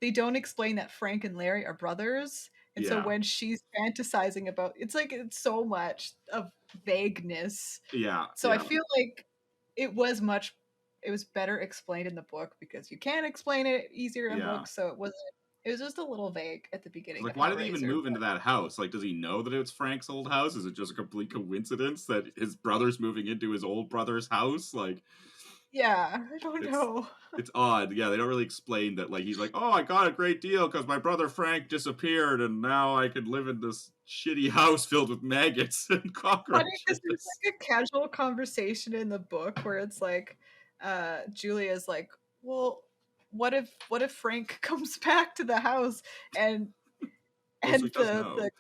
they don't explain that Frank and Larry are brothers. And so Yeah. when she's fantasizing about, it's like it's so much of vagueness. Yeah. So I feel like it was better explained in the book because you can explain it easier in books. So it was just a little vague at the beginning Like, of why did they even Hellraiser. move into that house? Like, does he know that it's Frank's old house? Is it just a complete coincidence that his brother's moving into his old brother's house? Like, yeah, I don't know. It's odd. Yeah, they don't really explain that. Like, he's like, oh, I got a great deal because my brother Frank disappeared, and now I can live in this shitty house filled with maggots and cockroaches. Funny because there's like a casual conversation in the book where it's like, Julia's like, well, what if Frank comes back to the house and the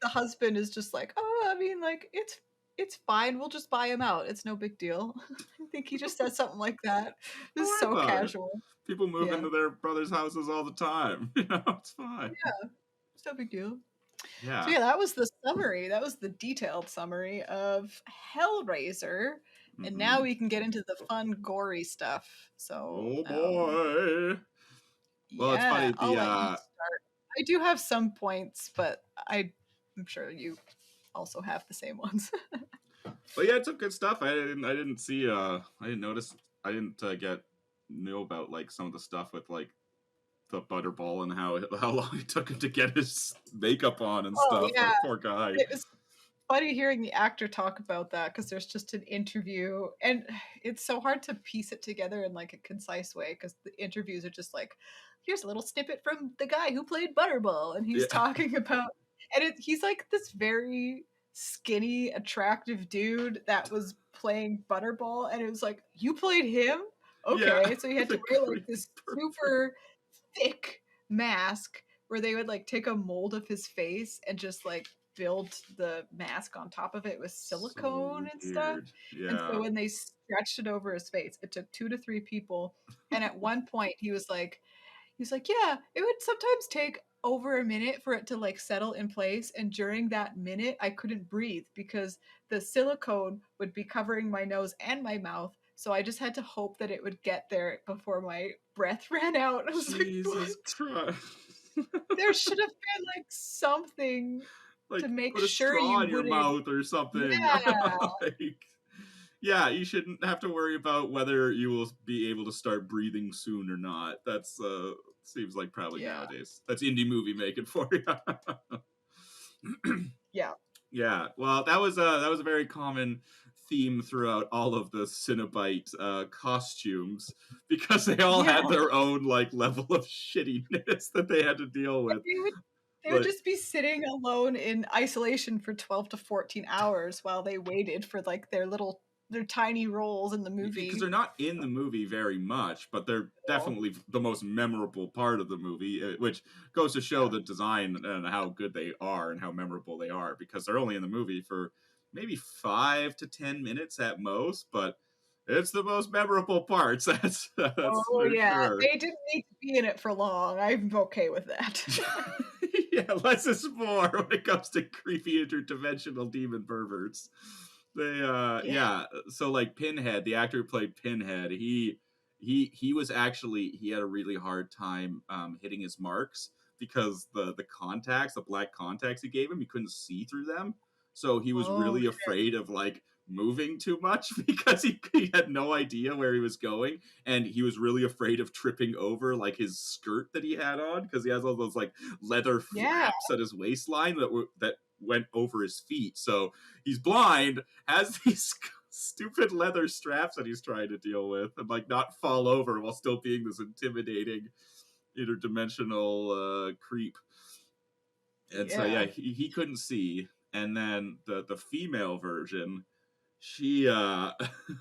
husband is just like, oh, I mean, like it's fine, we'll just buy him out, it's no big deal. I think he just says something like that. It's so casual. People move into their brothers' houses all the time. It's fine. Yeah, it's no big deal. Yeah. So yeah, that was the summary. That was the detailed summary of Hellraiser. And now we can get into the fun, gory stuff. So, oh boy. Well, it's funny. I'll let you start. I do have some points, but I'm sure you also have the same ones. But yeah, it's some good stuff. I didn't notice. I didn't know about like some of the stuff with like the butterball and how long it took him to get his makeup on and stuff. Yeah. Like, poor guy. It was funny hearing the actor talk about that because there's just an interview, and it's so hard to piece it together in like a concise way because the interviews are just like, here's a little snippet from the guy who played Butterball, and he's talking about, and he's like this very skinny, attractive dude that was playing Butterball, and it was like, you played him? Okay, so he had to wear like this super thick mask where they would like take a mold of his face and just like build the mask on top of it with silicone and stuff. Yeah. And so when they stretched it over his face, it took 2 to 3 people. And at one point he was like, yeah, it would sometimes take over a minute for it to like settle in place. And during that minute, I couldn't breathe because the silicone would be covering my nose and my mouth. So I just had to hope that it would get there before my breath ran out. I was Jesus Christ. There should have been like something like, to make put a sure straw you in your mouth or something. Yeah. Yeah, you shouldn't have to worry about whether you will be able to start breathing soon or not. That's seems like probably nowadays. That's indie movie making for you. Yeah. Yeah. Well, that was a very common theme throughout all of the Cenobite costumes because they all had their own like level of shittiness that they had to deal with. They would just be sitting alone in isolation for 12 to 14 hours while they waited for like their tiny roles in the movie. Because they're not in the movie very much, but they're definitely the most memorable part of the movie, which goes to show the design and how good they are and how memorable they are, because they're only in the movie for maybe 5 to 10 minutes at most, but it's the most memorable parts. That's sure. They didn't need to be in it for long. I'm okay with that. Yeah, less is more when it comes to creepy interdimensional demon perverts. They so like Pinhead, the actor who played Pinhead, he was actually, he had a really hard time hitting his marks because the contacts, the black contacts he gave him, he couldn't see through them. So he was really afraid of like moving too much because he had no idea where he was going, and he was really afraid of tripping over like his skirt that he had on because he has all those like leather flaps at his waistline that went over his feet. So he's blind, has these stupid leather straps that he's trying to deal with and like not fall over while still being this intimidating interdimensional creep. And so he couldn't see. And then the female version, she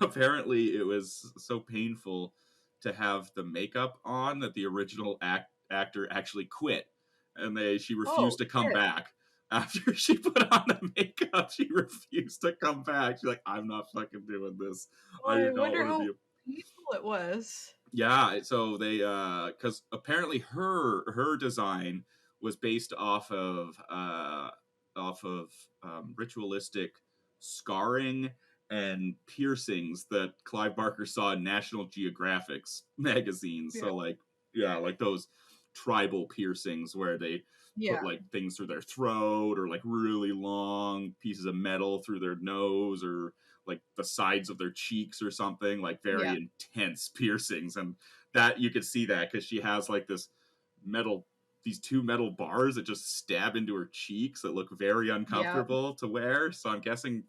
apparently it was so painful to have the makeup on that the original actor actually quit, and she refused to come back. After she put on the makeup, she refused to come back. She's like, I'm not fucking doing this. I wonder how painful it was. Yeah, so they because apparently her design was based off of ritualistic scarring and piercings that Clive Barker saw in National Geographic's magazines. So like those tribal piercings where they put like things through their throat, or like really long pieces of metal through their nose, or like the sides of their cheeks or something, like very intense piercings. And that you could see that because she has like these two metal bars that just stab into her cheeks that look very uncomfortable to wear. So I'm guessing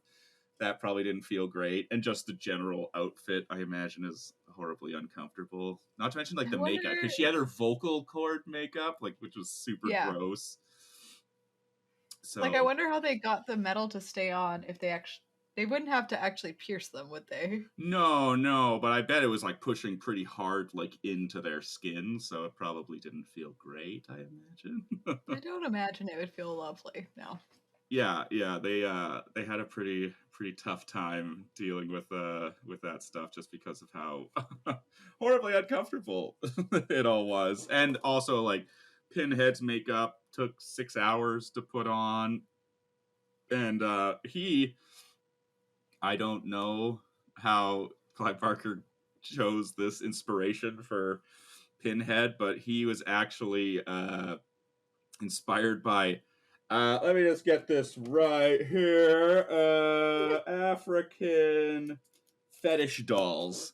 that probably didn't feel great. And just the general outfit, I imagine, is horribly uncomfortable. Not to mention like the makeup, because she had her vocal cord makeup, like, which was super gross. So like, I wonder how they got the metal to stay on if they wouldn't have to actually pierce them, would they? No, but I bet it was like pushing pretty hard like into their skin, so it probably didn't feel great, I imagine. I don't imagine it would feel lovely, no. Yeah, they had a pretty tough time dealing with that stuff, just because of how horribly uncomfortable it all was. And also, like, Pinhead's makeup took 6 hours to put on, and I don't know how Clive Barker chose this inspiration for Pinhead, but he was actually inspired by, let me just get this right here, African fetish dolls.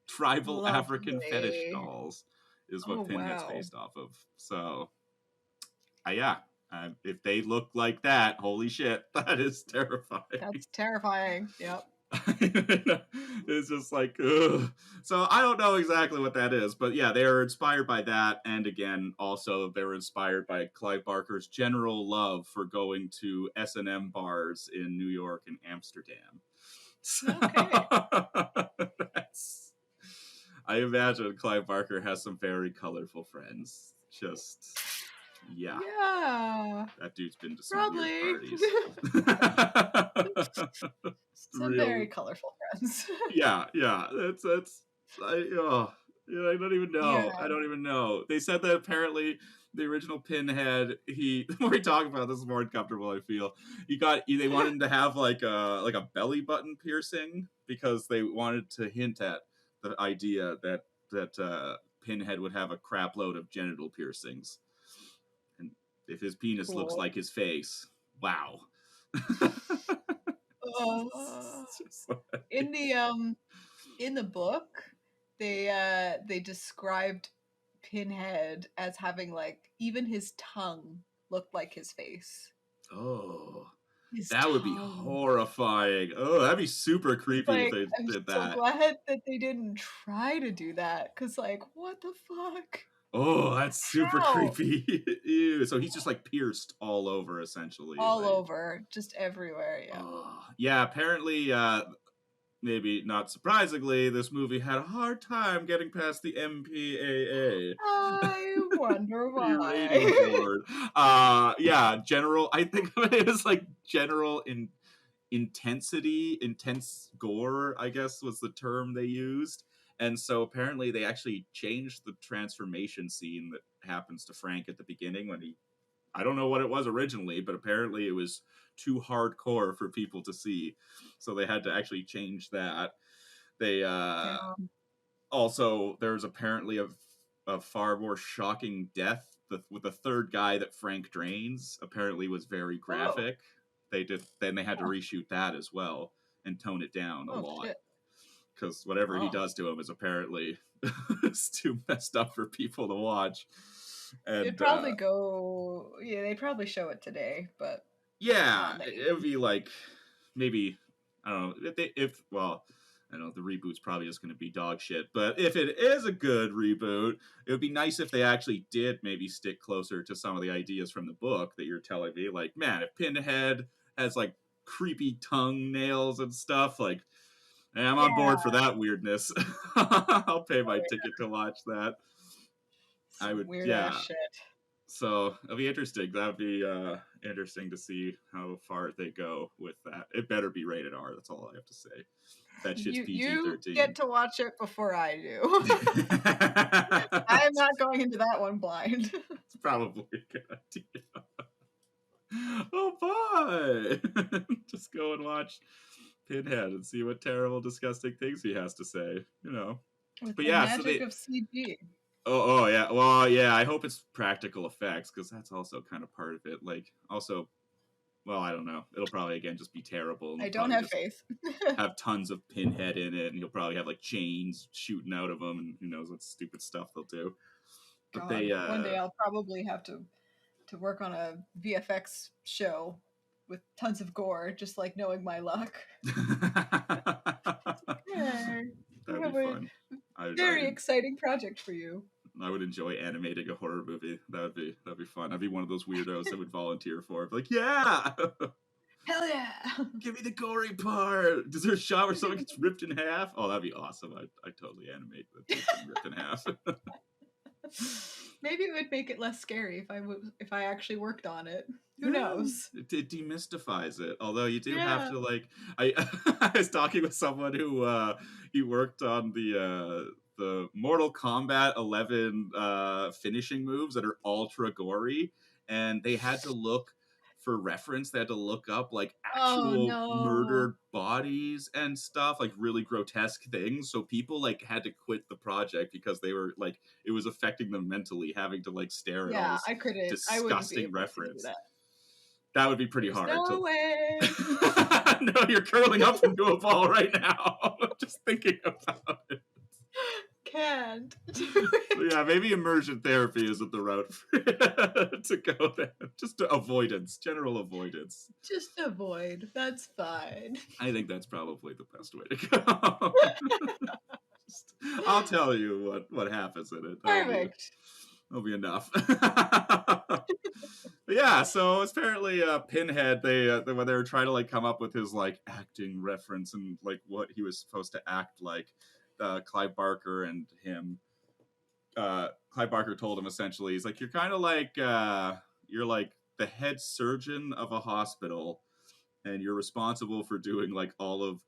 Tribal African fetish dolls is what Pinhead's based off of. So, if they look like that, holy shit, that is terrifying. That's terrifying. Yep. It's just like, ugh. So I don't know exactly what that is, but yeah, they are inspired by that. And again, also they were inspired by Clive Barker's general love for going to S&M bars in New York and Amsterdam. So, I imagine Clive Barker has some very colorful friends. Just, yeah. That dude's been to some weird parties. Some very colorful friends. yeah. That's I don't even know. Yeah. I don't even know. They said that apparently the original Pinhead, the more we talk about this, the more uncomfortable I feel. They wanted him to have like a belly button piercing because they wanted to hint at the idea that Pinhead would have a crap load of genital piercings. And if his penis looks like his face, wow. In the book, they described Pinhead as having like even his tongue looked like his face. Oh, that would be horrifying. Oh, that'd be super creepy if they did that. I'm so glad that they didn't try to do that, because like, what the fuck? Oh, that's super creepy. Ew. So he's just like pierced all over, essentially. All over, just everywhere, yeah. Yeah, apparently, maybe not surprisingly, this movie had a hard time getting past the MPAA. I wonder why. Rating board. General, I think of it as like general intense gore, I guess was the term they used. And so apparently they actually changed the transformation scene that happens to Frank at the beginning when I don't know what it was originally, but apparently it was too hardcore for people to see. So they had to actually change that. They also, there's apparently a far more shocking death with the third guy that Frank drains apparently was very graphic. They had to reshoot that as well and tone it down a lot. Because whatever he does to him is apparently it's too messed up for people to watch. And it'd probably they'd probably show it today, but it would be like maybe, I don't know, I know the reboot's probably just going to be dog shit, but if it is a good reboot, it would be nice if they actually did maybe stick closer to some of the ideas from the book that you're telling me. Like, man, if Pinhead has like creepy tongue nails and stuff, like, I'm on board for that weirdness. I'll pay my ticket to watch that. I would, weird ass shit. So it'll be interesting. That'd be interesting to see how far they go with that. It better be rated R. That's all I have to say. That shit's PG-13. You get to watch it before I do. I am not going into that one blind. It's probably a good idea. Oh boy! Just go and watch Pinhead and see what terrible, disgusting things he has to say. You know. With the magic of CG. Oh yeah. Well, yeah. I hope it's practical effects because that's also kind of part of it. Like, also, well, I don't know. It'll probably again just be terrible, and I they'll don't probably have just faith. have tons of Pinhead in it, and you'll probably have like chains shooting out of them, and who knows what stupid stuff they'll do. But God, one day I'll probably have to work on a VFX show with tons of gore, just like knowing my luck. Yeah, that'd have be a fun. very exciting project for you. I would enjoy animating a horror movie. That'd be fun. I'd be one of those weirdos that would volunteer for it. Like, yeah, hell yeah, give me the gory part. Is there a shot where someone gets ripped in half? Oh, that'd be awesome. I'd totally animate the person ripped in half. Maybe it would make it less scary if I actually worked on it. Who knows? It demystifies it. Although you do have to like, I I was talking with someone who he worked on the Mortal Kombat 11 finishing moves that are ultra gory, and they had to look for reference. They had to look up like actual murdered bodies and stuff, like really grotesque things. So people like had to quit the project because they were like, it was affecting them mentally, having to like stare at all this disgusting reference. That would be pretty hard. No way. No, you're curling up into a ball right now. Just thinking about it. Can't. Yeah, maybe immersion therapy isn't the route to go there. Just avoidance, general avoidance. Just avoid. That's fine. I think that's probably the best way to go. I'll tell you what happens in it. Perfect. That'll be enough. Yeah, so apparently Pinhead, they when they were trying to like come up with his like acting reference and like what he was supposed to act like, Clive Barker and him, Clive Barker told him essentially, he's like, you're kind of like you're like the head surgeon of a hospital, and you're responsible for doing like all of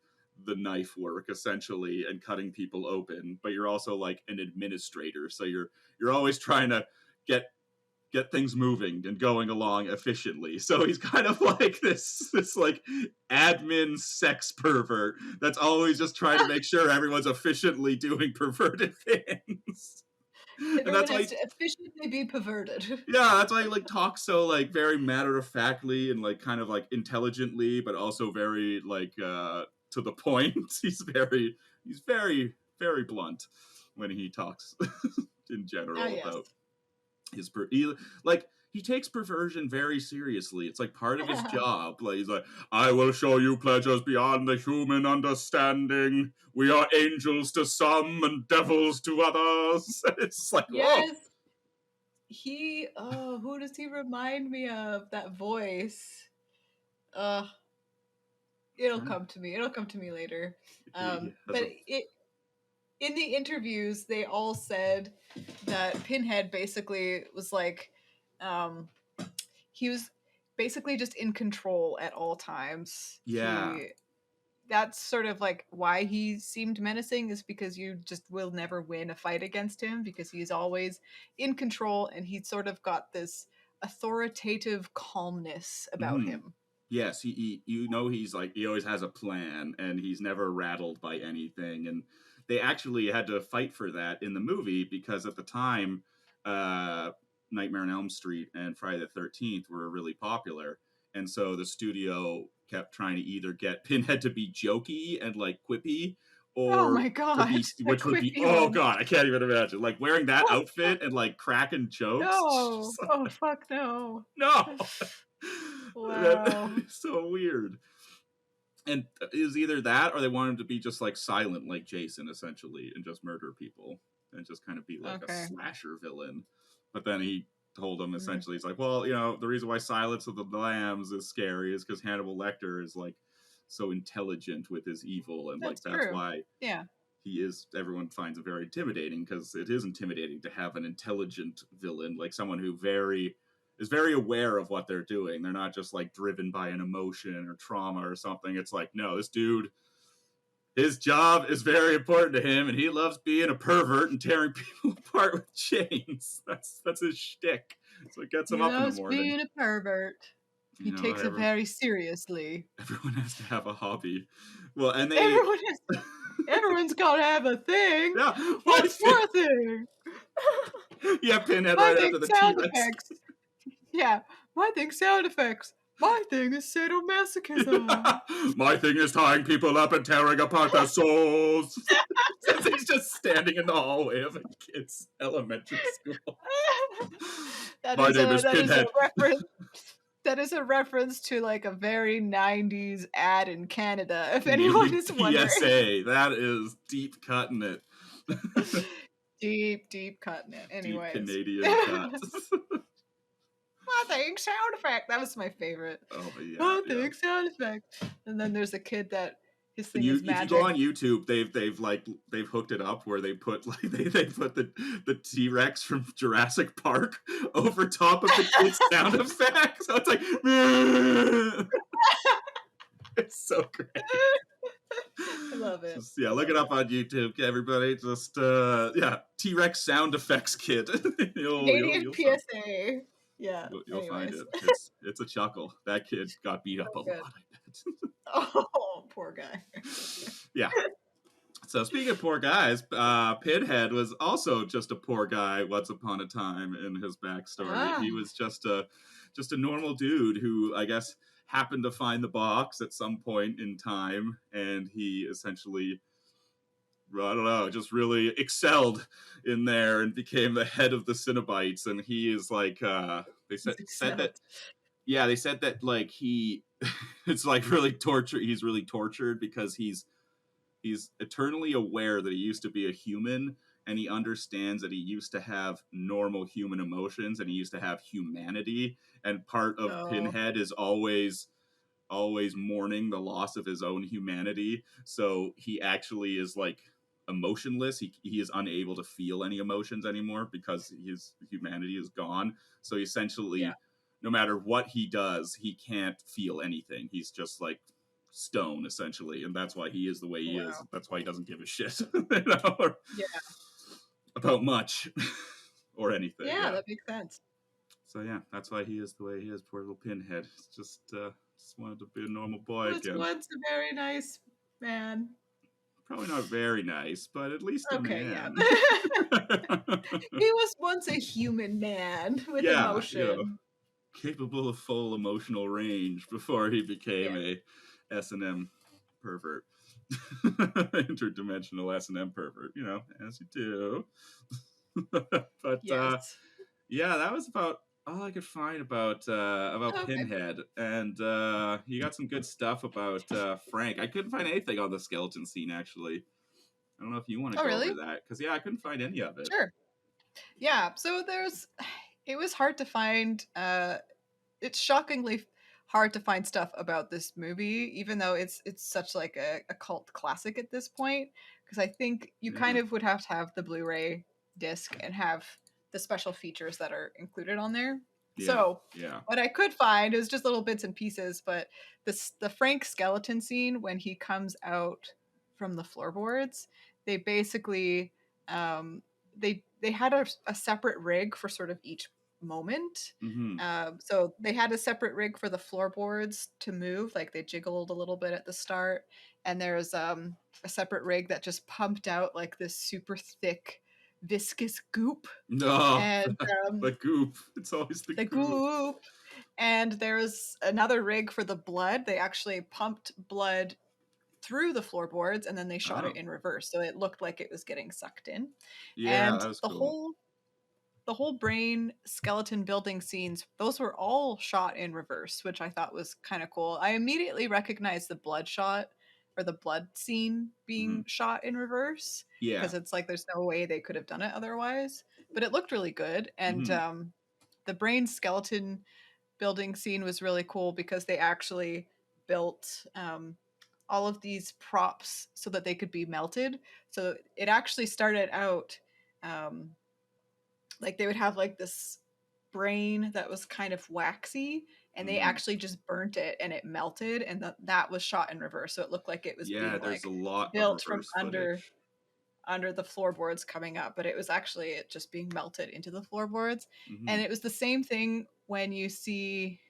the knife work essentially and cutting people open, but you're also like an administrator, so you're always trying to get things moving and going along efficiently. So he's kind of like this like admin sex pervert that's always just trying to make sure everyone's efficiently doing perverted things. And that's why to efficiently be perverted. Yeah, that's why he like talks so like very matter of factly and like kind of like intelligently, but also very like to the point. He's very blunt when he talks in general about his he takes perversion very seriously. It's like part of his job. Like he's like, I will show you pleasures beyond the human understanding. We are angels to some and devils to others. It's like, yes. Whoa. He who does he remind me of? That voice. It'll come to me. It'll come to me later. But in the interviews, they all said that Pinhead basically was like, he was basically just in control at all times. Yeah. That's sort of like why he seemed menacing, is because you just will never win a fight against him because he's always in control, and he's sort of got this authoritative calmness about him. Yes, he he's like, he always has a plan and he's never rattled by anything. And they actually had to fight for that in the movie because at the time, Nightmare on Elm Street and Friday the 13th were really popular. And so the studio kept trying to either get Pinhead to be jokey and like quippy, or oh my god, which would be oh god, I can't even imagine like wearing that outfit and like cracking jokes. No, oh fuck no, no. Wow, so weird. And it was either that or they wanted him to be just like silent like Jason essentially and just murder people and just kind of be like a slasher villain. But then he told him essentially, he's like, well, you know, the reason why Silence of the Lambs is scary is because Hannibal Lecter is like so intelligent with his evil, and that's why he is, everyone finds it very intimidating, because it is intimidating to have an intelligent villain, like someone who is very aware of what they're doing. They're not just like driven by an emotion or trauma or something. It's like, no, this dude, his job is very important to him, and he loves being a pervert and tearing people apart with chains. That's his shtick. So it gets him up in the morning. He loves being a pervert. He takes it very seriously. Everyone has to have a hobby. Well, and everyone's got to have a thing. Yeah. What's your thing? Yeah, Pinhead My right thing after the sound T-Rex. effects. Yeah, my thing sound effects. My thing is sadomasochism. My thing is tying people up and tearing apart their souls. Since he's just standing in the hallway of a kid's elementary school. My name is Pinhead. That is a reference to like a very 90s ad in Canada, if anyone is wondering. PSA, that is deep cutting it. Deep cutting it. Anyways. Deep Canadian cut. My thing sound effect. That was my favorite. Oh yeah. My thing sound effect. And then there's a kid that his thing is magic. If you go on YouTube, they've hooked it up where they put like they put the T-Rex from Jurassic Park over top of the kid's sound effect. So it's like it's so great. I love it. Just, look it up on YouTube, everybody. Just T-Rex sound effects kid. Canadian PSA. Yeah. You'll find it. It's a chuckle. That kid got beat up a lot, I bet. Oh, poor guy. Yeah. So speaking of poor guys, Pinhead was also just a poor guy once upon a time in his backstory. He was just a normal dude who, I guess, happened to find the box at some point in time, and he essentially, I don't know, just really excelled in there and became the head of the Cenobites. And he is like, they said that, they said that like it's like really torture. He's really tortured because he's eternally aware that he used to be a human, and he understands that he used to have normal human emotions and he used to have humanity. And part of Pinhead is always mourning the loss of his own humanity. So he actually is like emotionless. He is unable to feel any emotions anymore because his humanity is gone. So essentially, no matter what he does, he can't feel anything. He's just like stone, essentially, and that's why he is the way he is. That's why he doesn't give a shit about much or anything. Yeah, that makes sense. So that's why he is the way he is. Poor little Pinhead. Just wanted to be a normal boy again. Once a very nice man. Probably not very nice, but at least a man. He was once a human man with emotion. Capable of full emotional range before he became a S&M pervert. Interdimensional S&M pervert, as you do. But that was about all I could find about Pinhead. And you got some good stuff about Frank. I couldn't find anything on the skeleton scene, actually. I don't know if you want to go over that, because I couldn't find any of it. Sure. Yeah, so it was hard to find, it's shockingly hard to find stuff about this movie, even though it's such like a cult classic at this point, because I think you kind of would have to have the Blu-ray disc and have the special features that are included on there. So what I could find is just little bits and pieces, but the Frank skeleton scene when he comes out from the floorboards, they basically they had a separate rig for sort of each moment. So they had a separate rig for the floorboards to move, like they jiggled a little bit at the start, and there's a separate rig that just pumped out like this super thick viscous goop. And the goop, it's always the goop. And there's another rig for the blood. They actually pumped blood through the floorboards and then they shot it in reverse, so it looked like it was getting sucked in. And that was the whole brain skeleton building scenes, those were all shot in reverse, which I thought was kind of cool. I immediately recognized the blood shot or the blood scene being shot in reverse, because it's like there's no way they could have done it otherwise, but it looked really good. And the brain skeleton building scene was really cool because they actually built all of these props so that they could be melted. So it actually started out like they would have like this brain that was kind of waxy, and they actually just burnt it and it melted, and that was shot in reverse, so it looked like it was being there's like a lot built of from under the floorboards coming up, but it was actually it just being melted into the floorboards. And it was the same thing when you see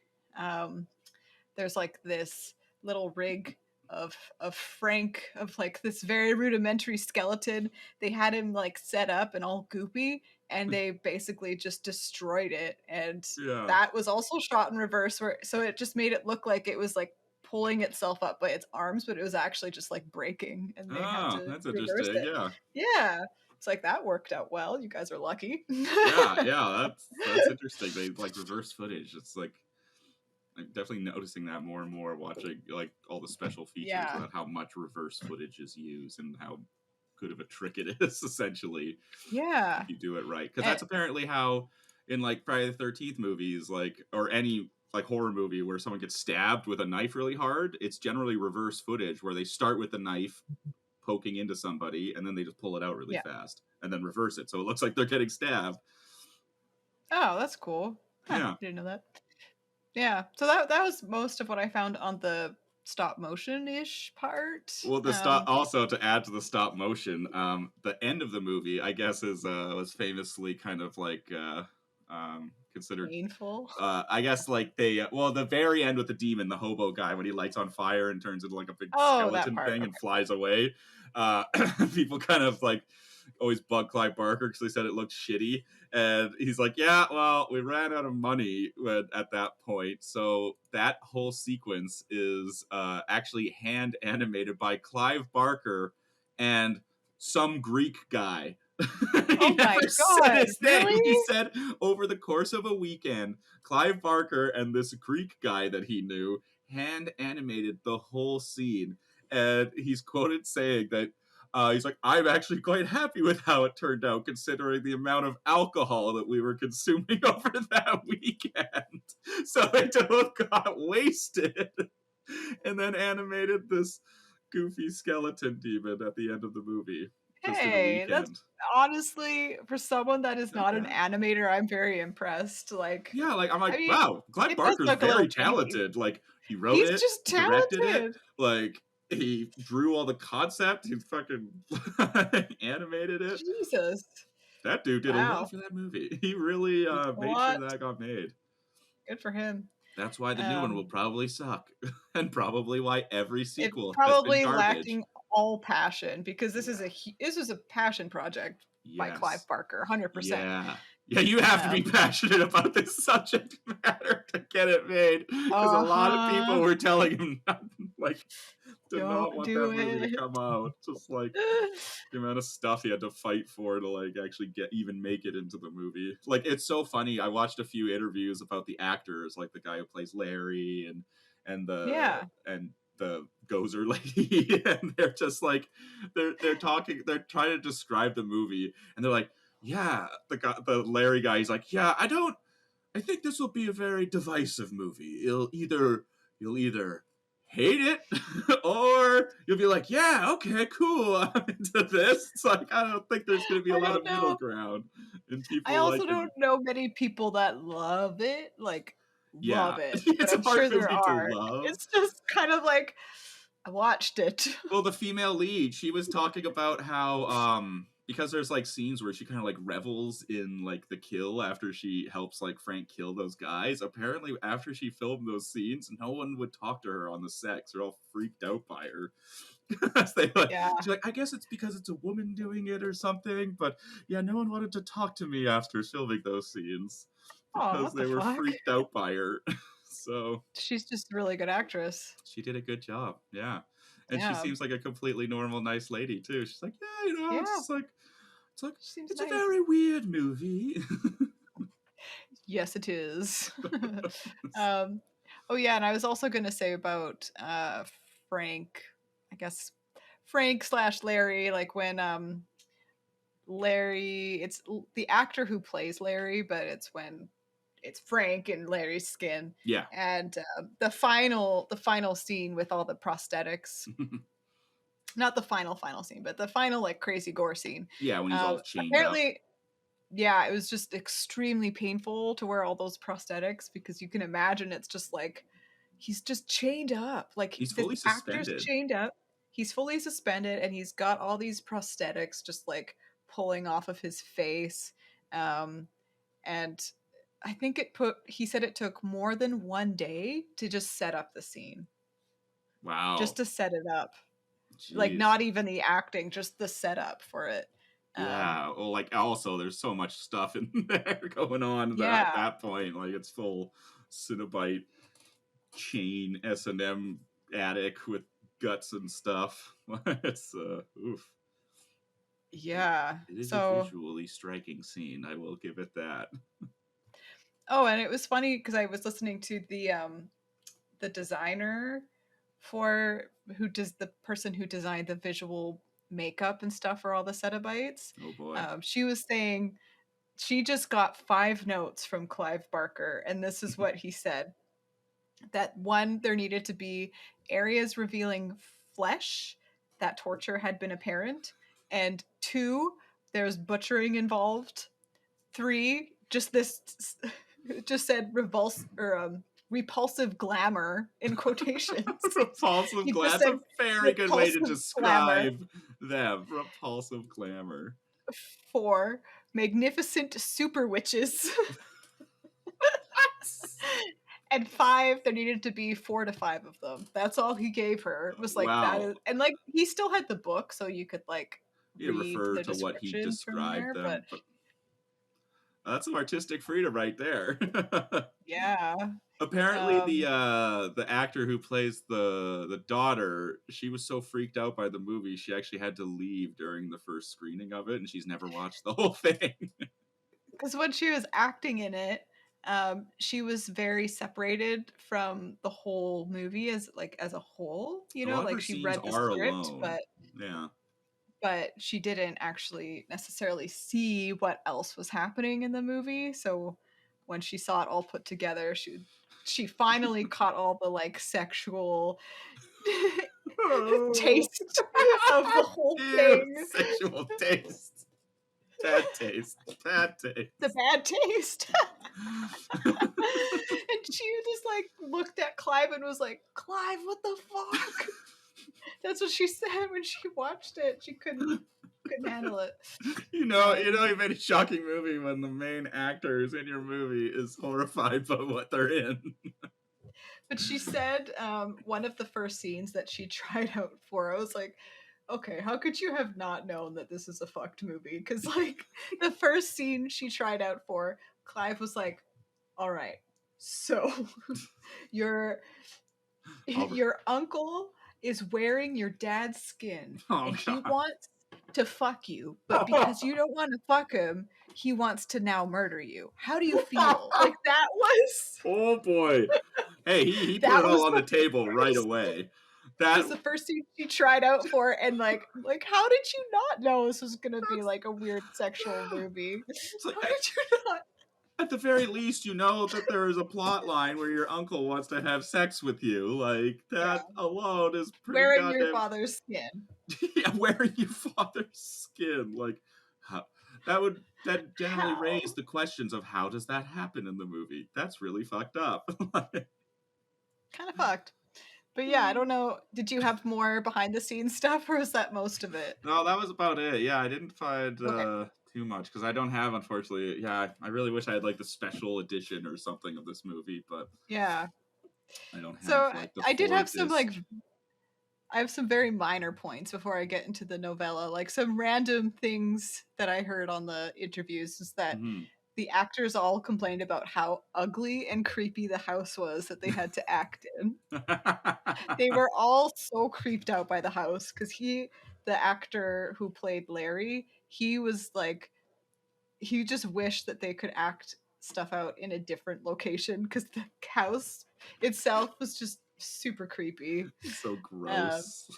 there's like this little rig of Frank, of like this very rudimentary skeleton. They had him like set up and all goopy, and they basically just destroyed it. And Yeah. that was also shot in reverse, where so it just made it look like it was like pulling itself up by its arms, but it was actually just like breaking, and they had Oh, to that's reverse interesting. it. Yeah. Yeah. It's like that worked out well. You guys are lucky. Yeah, that's interesting. They like reverse footage. It's like I'm definitely noticing that more and more watching like all the special features Yeah. about how much reverse footage is used and how good of a trick it is essentially Yeah. if you do it right. Because And, that's apparently how in like Friday the 13th movies, like or any like horror movie where someone gets stabbed with a knife really hard, it's generally reverse footage where they start with the knife poking into somebody and then they just pull it out really yeah. fast and then reverse it so it looks like they're getting stabbed. Oh, that's cool. Huh, Yeah. didn't know that. Yeah. So that was most of what I found on the stop motion ish part. Well, the stop also to add to the stop motion, the end of the movie, I guess, is was famously kind of like considered. Painful. I guess like they well the very end with the demon, the hobo guy, when he lights on fire and turns into like a big Oh, that skeleton part. thing Okay. and flies away. Uh, people kind of like always bug Clive Barker because they said it looked shitty, and he's like, "Yeah, well, we ran out of money at that point, so that whole sequence is actually hand animated by Clive Barker and some Greek guy." He Oh my never said god, his name. He really? said over the course of a weekend, Clive Barker and this Greek guy that he knew hand animated the whole scene. And he's quoted saying that he's like, I'm actually quite happy with how it turned out, considering the amount of alcohol that we were consuming over that weekend. So they both got wasted and then animated this goofy skeleton demon at the end of the movie just in a Hey, that's weekend. honestly, for someone that is Not not an bad. animator, I'm very impressed. Like, Yeah, like I'm I like, mean, wow, Clive it does Barker's look a little very janky. talented. Like he wrote He's it, just directed it, talented. like he drew all the concept, he fucking animated it. Jesus. That dude did a lot Wow. for that movie. He really A made sure lot. that got made. Good for him. That's why the new one will Um, probably suck, and probably why every it's sequel has been probably garbage. lacking all passion because Yeah. this is a passion project by Clive Yes. Barker, 100%. Yeah. Yeah, you have to be Um, passionate about this subject matter to get it made. Because a lot of people uh-huh. were telling him not, like did not Don't want do that movie to it. come out. Just like the amount of stuff he had to fight for to like actually even make it into the movie. Like it's so funny. I watched a few interviews about the actors, like the guy who plays Larry and Yeah. the Gozer lady, and they're just like they're talking, they're trying to describe the movie, and they're like, yeah, the Larry guy, he's like, yeah, I think this will be a very divisive movie. You'll either hate it or you'll be like, yeah, okay, cool, I'm into this. It's like I don't think there's gonna be a I lot don't of middle know. ground and I people also like don't know many people that love it, like yeah, love it, but it's a I'm hard sure there movie to are. love. It's just kind of like I watched it. Well, the female lead, she was talking about how because there's like scenes where she kind of like revels in like the kill after she helps like Frank kill those guys. Apparently after she filmed those scenes, no one would talk to her on the set. They're all freaked out by her. Yeah. She's like, I guess it's because it's a woman doing it or something, but yeah, no one wanted to talk to me after filming those scenes Oh, because what the they were fuck? freaked out by her. So She's just a really good actress. she did a good job. Yeah. And she Yeah. seems like a completely normal, nice lady too. She's like, yeah, Yeah. it's like, She seems it's a nice. very weird movie. Yes, it is. um, oh yeah, and I was also gonna say about Frank. I guess Frank slash Larry. Like when Larry, the actor who plays Larry, but it's when it's Frank in Larry's skin, Yeah. and the final scene with all the prosthetics. Not the final scene, but the final like crazy gore scene. Yeah, when he's all chained up. Apparently, yeah, it was just extremely painful to wear all those prosthetics because you can imagine it's just like he's just chained up. Like He's the fully actor's suspended. chained up. He's fully suspended and he's got all these prosthetics just like pulling off of his face. And I think he said it took more than one day to just set up the scene. Wow. just to set it up. Jeez. Like, not even the acting, just the setup for it. Yeah. Well, like, also, there's so much stuff in there going on at that point. Like, it's full Cinnabite chain S&M attic with guts and stuff. It's, oof. Yeah. It is a visually striking scene. I will give it that. Oh, and it was funny because I was listening to the designer the person who designed the visual makeup and stuff for all the Cenobites. Oh boy. She was saying she just got 5 notes from Clive Barker, and this is what he said. That 1, there needed to be areas revealing flesh, that torture had been apparent, and 2, there's butchering involved. 3, just said repulsive glamour in quotations. Repulsive glamour. That's a very good way to describe them. Repulsive glamour. 4, magnificent super witches. And 5, there needed to be 4 to 5 of them. That's all he gave her. It was like that is, and like he still had the book, so you could like refer to what he described them. But that's some artistic freedom right there. Yeah. Apparently, the actor who plays the daughter, she was so freaked out by the movie, she actually had to leave during the first screening of it, and she's never watched the whole thing. Because when she was acting in it, she was very separated from the whole movie as a whole. You know, like she read the script, but she didn't actually necessarily see what else was happening in the movie. So when she saw it all put together, she finally caught all the like sexual taste of the whole thing. Sexual taste. Bad taste. Bad taste. The bad taste. And she just like looked at Clive and was like, Clive, what the fuck? That's what she said when she watched it. She couldn't handle it. You know, you made a shocking movie when the main actors in your movie is horrified by what they're in. But she said one of the first scenes that she tried out for, I was like, okay, how could you have not known that this is a fucked movie? Because like the first scene she tried out for, Clive was like, all right, so your uncle is wearing your dad's skin and he wants to fuck you, but because you don't want to fuck him, he wants to now murder you. How do you feel? Like that was... Oh boy. Hey, he put it all on the table right away. That was the first thing she tried out for, and like how did you not know this was gonna be like a weird sexual movie? Like, how did you not? At the very least, you know that there is a plot line where your uncle wants to have sex with you. Like that alone is pretty wearing your father's skin. Yeah, wearing your father's skin. Like that generally raise the questions of how does that happen in the movie? That's really fucked up. Kind of fucked. But yeah, I don't know. Did you have more behind the scenes stuff, or was that most of it? No, that was about it. Yeah, I didn't find too much because I don't have, unfortunately. Yeah, I really wish I had like the special edition or something of this movie, but yeah, I don't have. So like, I did have some like. I have some very minor points before I get into the novella. Like some random things that I heard on the interviews is that the actors all complained about how ugly and creepy the house was that they had to act in. They were all so creeped out by the house because the actor who played Larry, he was like, he just wished that they could act stuff out in a different location because the house itself was just super creepy. So gross.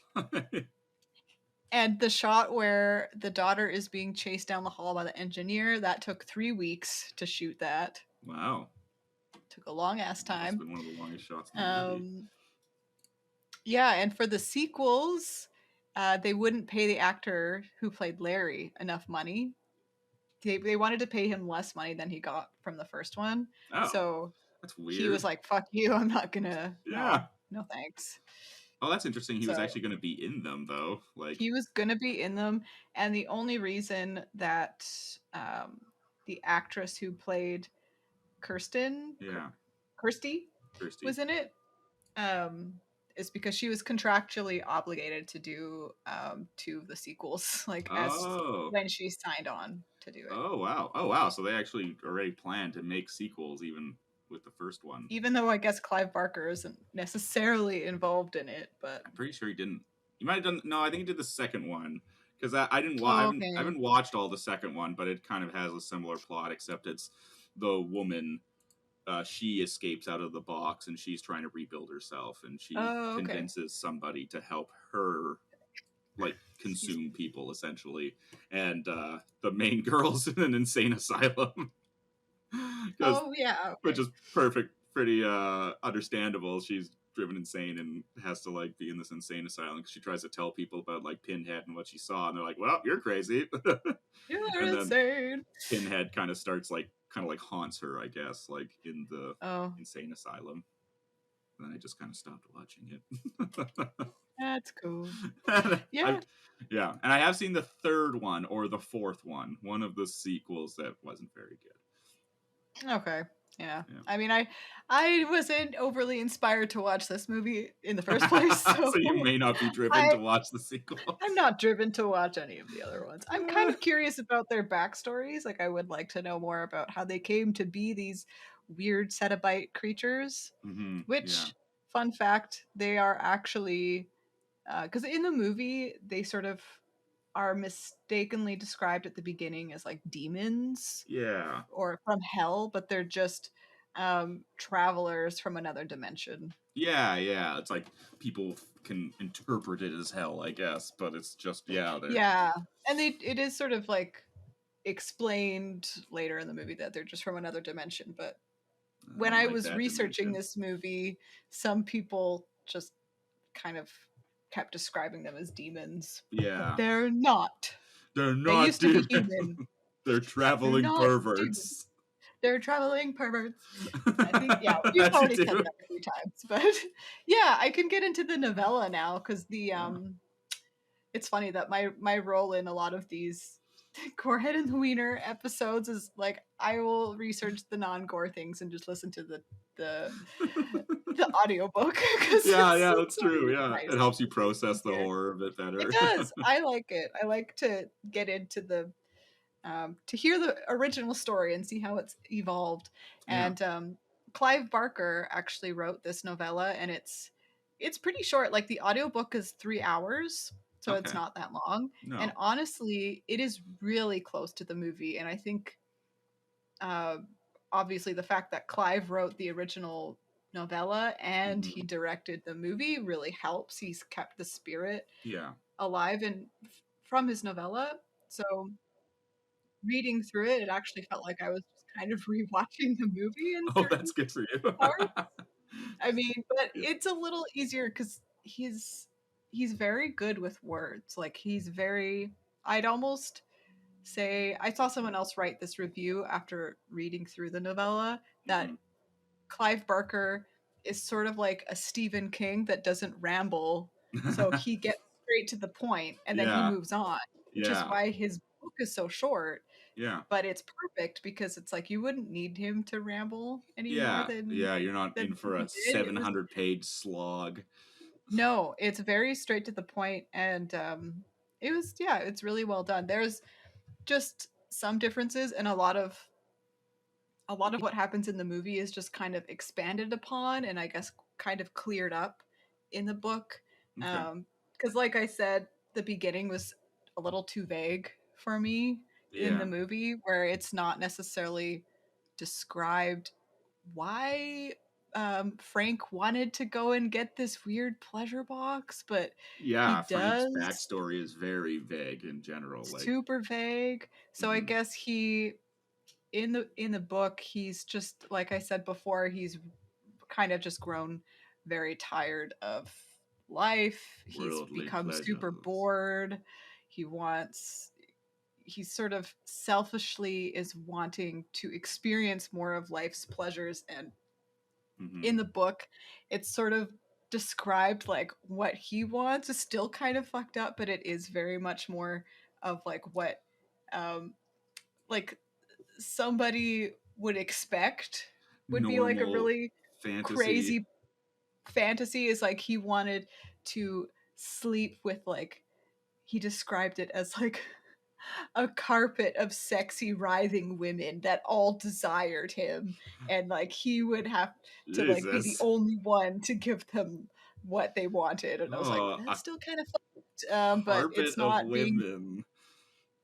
And the shot where the daughter is being chased down the hall by the engineer, that took 3 weeks to shoot that. Wow. Took a long ass time. That's been one of the longest shots in the movie. Yeah, and for the sequels, they wouldn't pay the actor who played Larry enough money. They wanted to pay him less money than he got from the first one. Oh, so that's weird. He was like, fuck you, I'm not gonna... Yeah. No thanks. Oh, that's interesting. He was actually going to be in them, though. Like he was going to be in them, and the only reason that the actress who played Kirsty was in it, is because she was contractually obligated to do 2 of the sequels, like as when she signed on to do it. Oh wow! So they actually already planned to make sequels even with the first one. Even though I guess Clive Barker isn't necessarily involved in it, but I'm pretty sure he didn't. He might have done. No, I think he did the second one because I didn't. okay. I haven't watched all the second one, but it kind of has a similar plot, except it's the woman. She escapes out of the box and she's trying to rebuild herself, and she convinces somebody to help her, like, consume people essentially. And the main girl's in an insane asylum. Which is pretty understandable. She's driven insane and has to, like, be in this insane asylum because she tries to tell people about, like, Pinhead and what she saw, and they're like, well, you're crazy. You're insane. Pinhead kind of starts, like, haunts her, I guess, like, in the insane asylum. And then I just kind of stopped watching it. That's cool. Yeah. And I have seen the third one or the fourth one of the sequels that wasn't very good. Okay. Yeah. I mean, I wasn't overly inspired to watch this movie in the first place. So, so you may not be driven to watch the sequel. I'm not driven to watch any of the other ones. I'm kind of curious about their backstories. Like, I would like to know more about how they came to be these weird Cenobite creatures. Which, fun fact, they are actually, because in the movie, they sort of are mistakenly described at the beginning as like demons, or from hell, but they're just travelers from another dimension. It's like people can interpret it as hell, I guess, but it's just and it is sort of like explained later in the movie that they're just from another dimension. But when I was researching this movie, some people just kind of kept describing them as demons. But they're not. They're not. They used to be human. They're traveling perverts. Demons. They're traveling perverts. I think, we've already said that a few times, but I can get into the novella now because the it's funny that my role in a lot of these Gorehead and the Wiener episodes is like I will research the non-gore things and just listen to the audiobook. That's true. Nice. It helps you process the horror a bit better. It does. I like it. I like to get into the to hear the original story and see how it's evolved. And Clive Barker actually wrote this novella, and it's pretty short. Like the audiobook is 3 hours, so it's not that long. No. And honestly, it is really close to the movie. And I think obviously the fact that Clive wrote the original novella and he directed the movie really helps. He's kept the spirit alive and from his novella. So reading through it, it actually felt like I was just kind of rewatching the movie. And that's good for you. I mean, but it's a little easier because he's very good with words. Like I'd almost say, I saw someone else write this review after reading through the novella that Clive Barker is sort of like a Stephen King that doesn't ramble. So he gets straight to the point and then he moves on, which is why his book is so short. But it's perfect because it's like you wouldn't need him to ramble anymore. You're not in for a 700-page slog. No, it's very straight to the point, and it's really well done. There's just some differences, and a lot of what happens in the movie is just kind of expanded upon, and I guess kind of cleared up in the book. Because, like I said, the beginning was a little too vague for me in the movie, where it's not necessarily described why Frank wanted to go and get this weird pleasure box, but Frank's backstory is very vague in general, super vague. So I guess he in the book, he's just, like I said before, he's kind of just grown very tired of life. He's become super bored. He sort of selfishly is wanting to experience more of life's pleasures, and in the book it's sort of described like what he wants is still kind of fucked up, but it is very much more of like what like somebody would expect would be like a really fantasy. crazy fantasy is like he wanted to sleep with like, he described it as like a carpet of sexy writhing women that all desired him, and like he would have to like be the Jesus. only one to give them what they wanted. And I was like, Oh, a that's still kind of but carpet of women.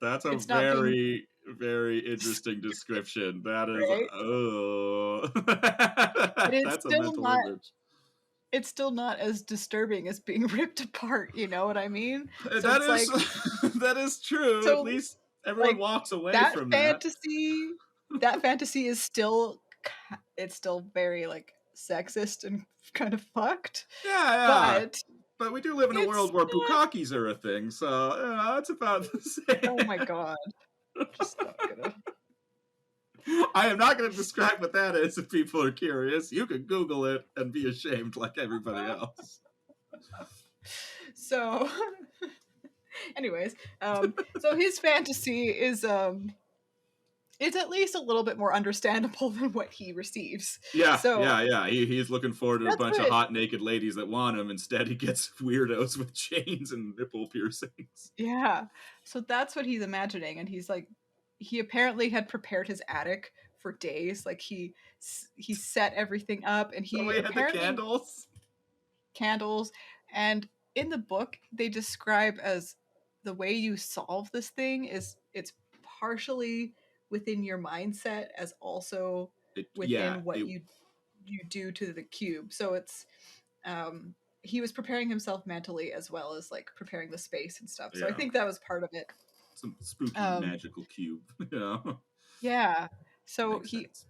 That's a it's not being very, very interesting description. That is, right, oh, but that's a mental image. it's still not as disturbing as being ripped apart, you know what I mean? So That it's is, like, that is true. At so least everyone like walks away that from that. fantasy that fantasy is still, it's still very like sexist and kind of fucked, Yeah, yeah. but But we do live in a it's world where not, bukkakis are a thing, so it's about the same. oh my god, just not gonna. I am not going to describe what that is if people are curious. You can Google it and be ashamed like everybody else. So anyways, so his fantasy is at least a little bit more understandable than what he receives. Yeah, So yeah. He's looking forward to a that's bunch of what, hot naked ladies that want him. Instead, he gets weirdos with chains and nipple piercings. yeah. So that's what he's imagining, and he's like, he apparently had prepared his attic for days. Like he set everything up, and he Somebody had the apparently candles. candles. And in the book, they describe as the way you solve this thing is it's partially within your mindset as also within what you do to the cube. So it's he was preparing himself mentally as well as like preparing the space and stuff. So I think that was part of it. Some spooky magical cube. Yeah. So Makes he sense.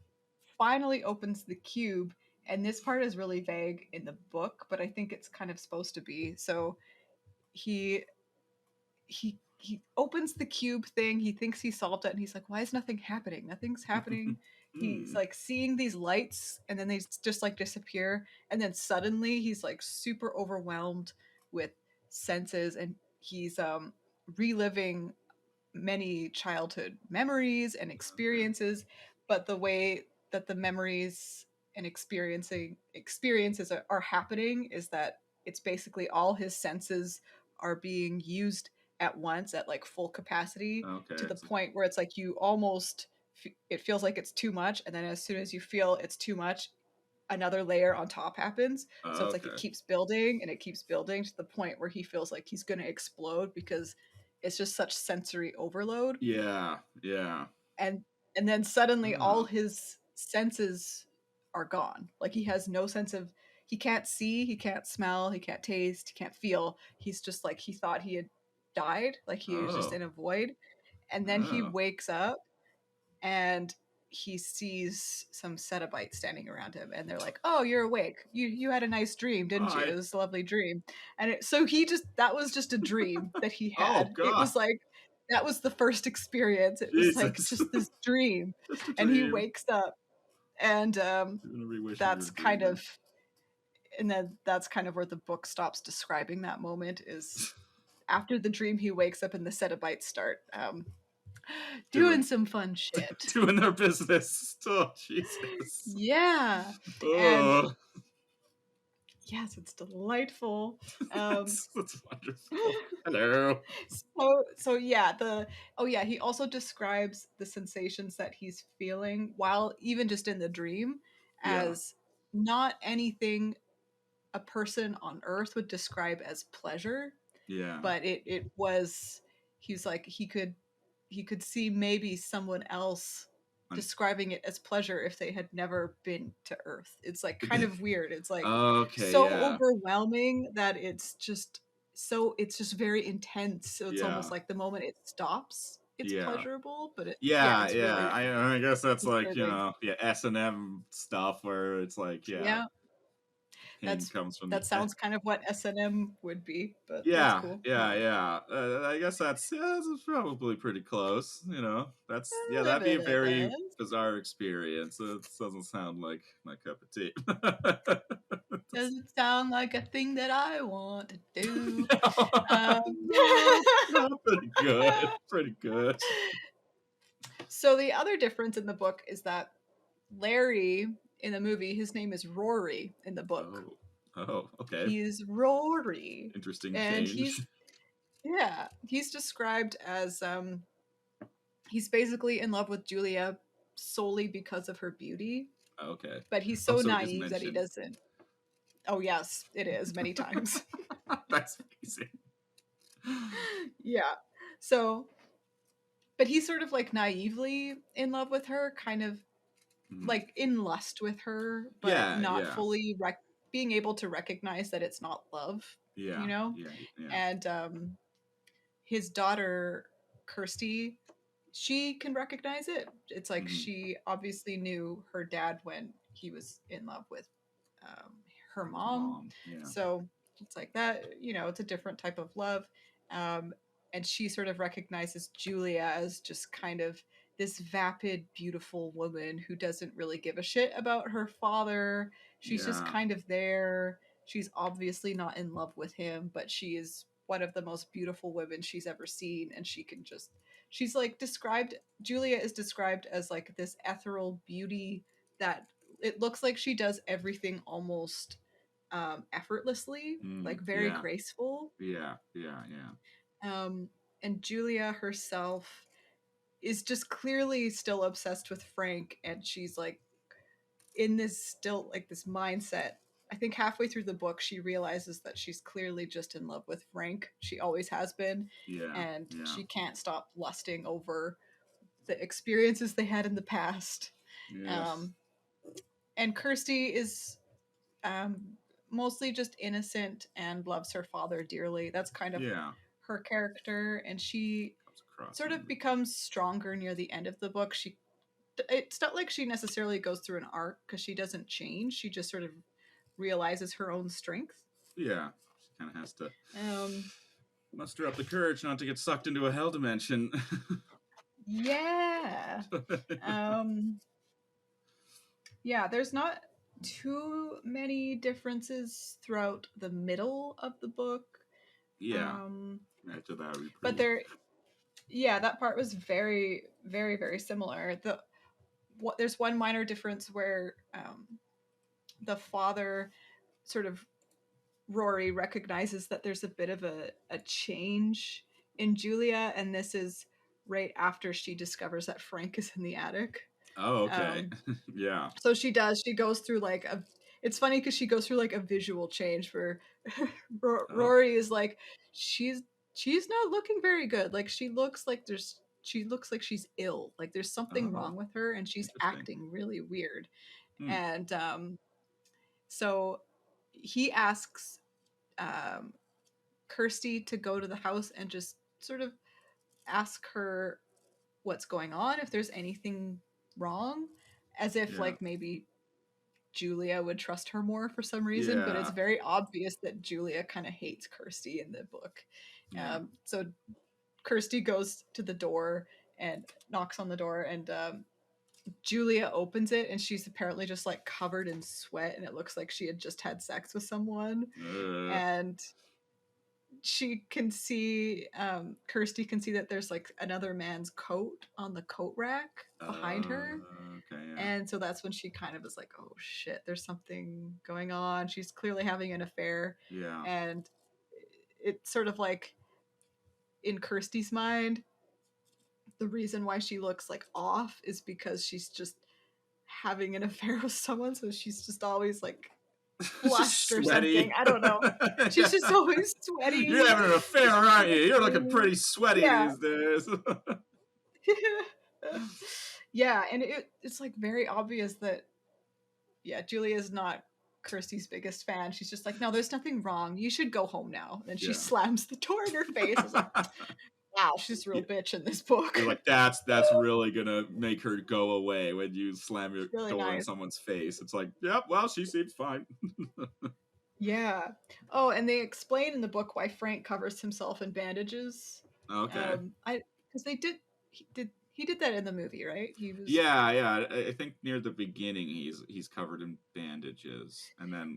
finally opens the cube, and this part is really vague in the book, but I think it's kind of supposed to be. So he opens the cube thing, he thinks he solved it, and he's like, why is nothing happening? Nothing's happening. He's like seeing these lights, and then they just like disappear, and then suddenly he's like super overwhelmed with senses, and he's reliving many childhood memories and experiences, but the way that the memories and experiences are happening is that it's basically all his senses are being used at once at like full capacity, to the point where it's like you almost it feels like it's too much, and then as soon as you feel it's too much, another layer on top happens. So it's like it keeps building and it keeps building to the point where he feels like he's going to explode because it's just such sensory overload. Yeah. And then suddenly all his senses are gone. Like he has no sense of, he can't see, he can't smell, he can't taste, he can't feel. He's just like, he thought he had died, like he was just in a void. And then he wakes up and he sees some Cenobites standing around him, and they're like, "Oh, you're awake. You had a nice dream, didn't you? It was a lovely dream." And so that was just a dream that he had. It was like, that was the first experience. It was like just this dream, just a dream. And he wakes up, and that's kind of, and then that's kind of where the book stops describing that moment. Is after the dream, he wakes up and the Cenobites start doing some fun shit, doing their business. Oh, Jesus. Yeah. And yes, it's delightful. That's wonderful. Hello. So yeah, he also describes the sensations that he's feeling while even just in the dream as not anything a person on Earth would describe as pleasure. Yeah. But it was, he's like, he could see maybe someone else describing it as pleasure if they had never been to Earth. It's like kind of weird. It's like overwhelming that it's just very intense. So it's almost like the moment it stops, it's pleasurable, but it's really, I guess that's like, S&M stuff where it's like, that sounds kind of what S&M would be, but that's cool. I guess that's probably pretty close. That's that'd be a very bizarre experience. It doesn't sound like my cup of tea. Doesn't sound like a thing that I want to do. Pretty good. So the other difference in the book is that Larry in the movie, his name is Rory in the book. Oh, okay. He's Rory. Interesting And change. he's described as he's basically in love with Julia solely because of her beauty, Okay. but he's Oh, so so it is naive that he mentioned. doesn't. Oh yes, it is many times. That's amazing. Yeah. So, but he's sort of like naively in love with her, kind of like in lust with her, but Yeah, not yeah. fully being able to recognize that it's not love, Yeah, you know? yeah. And his daughter, Kirsty, she can recognize it. It's like she obviously knew her dad when he was in love with um, her His mom. yeah. So it's like that, you know, it's a different type of love. Um, and she sort of recognizes Julia as just kind of this vapid, beautiful woman who doesn't really give a shit about her father. She's just Yeah. kind of there. She's obviously not in love with him, but she is one of the most beautiful women she's ever seen. And she can just, she's like described, Julia is described as like this ethereal beauty that it looks like she does everything almost effortlessly, like very Yeah. graceful. Yeah. And Julia herself is just clearly still obsessed with Frank, and she's like in this still like this mindset. I think halfway through the book, she realizes that she's clearly just in love with Frank. She always has been, Yeah. and Yeah. she can't stop lusting over the experiences they had in the past. Yes. And Kirsty is um, mostly just innocent and loves her father dearly. That's kind of her character, and she sort of becomes stronger near the end of the book. It's not like she necessarily goes through an arc because she doesn't change. She just sort of realizes her own strength. Yeah, she kind of has to muster up the courage not to get sucked into a hell dimension. Yeah. Yeah, there's not too many differences throughout the middle of the book. Yeah. After that reprieve. But that part was very, very, very similar. There's one minor difference where the father sort of Rory recognizes that there's a bit of a change in Julia, and this is right after she discovers that Frank is in the attic. Oh, okay. Yeah. So she goes through like it's funny because she goes through like a visual change where Rory is like, she's not looking very good. Like she looks like she's ill. Like there's something wrong with her, and she's acting really weird. And so he asks Kirsty to go to the house and just sort of ask her what's going on, if there's anything wrong, as if like maybe Julia would trust her more for some reason. But it's very obvious that Julia kind of hates Kirsty in the book. So Kirsty goes to the door and knocks on the door, and Julia opens it, and she's apparently just like covered in sweat, and it looks like she had just had sex with someone. And she can see Kirsty can see that there's like another man's coat on the coat rack behind her. And so that's when she kind of is like, oh shit, there's something going on. She's clearly having an affair. And it's sort of like in Kirsty's mind, the reason why she looks like off is because she's just having an affair with someone, so she's just always like flushed or something. I don't know. She's just always sweaty. You're having an affair, aren't you? You're looking pretty sweaty these days. Yeah, and it's like very obvious that Julia's not Kirsty's biggest fan. She's just like, no, there's nothing wrong. You should go home now. And she slams the door in her face. I was like, wow, she's a real bitch in this book. You're like, that's really gonna make her go away when you slam your door in someone's face. It's like, yep, well, she seems fine. Yeah. Oh, and they explain in the book why Frank covers himself in bandages. Okay. Because he did that in the movie, right? He was. Yeah. I think near the beginning he's covered in bandages, and then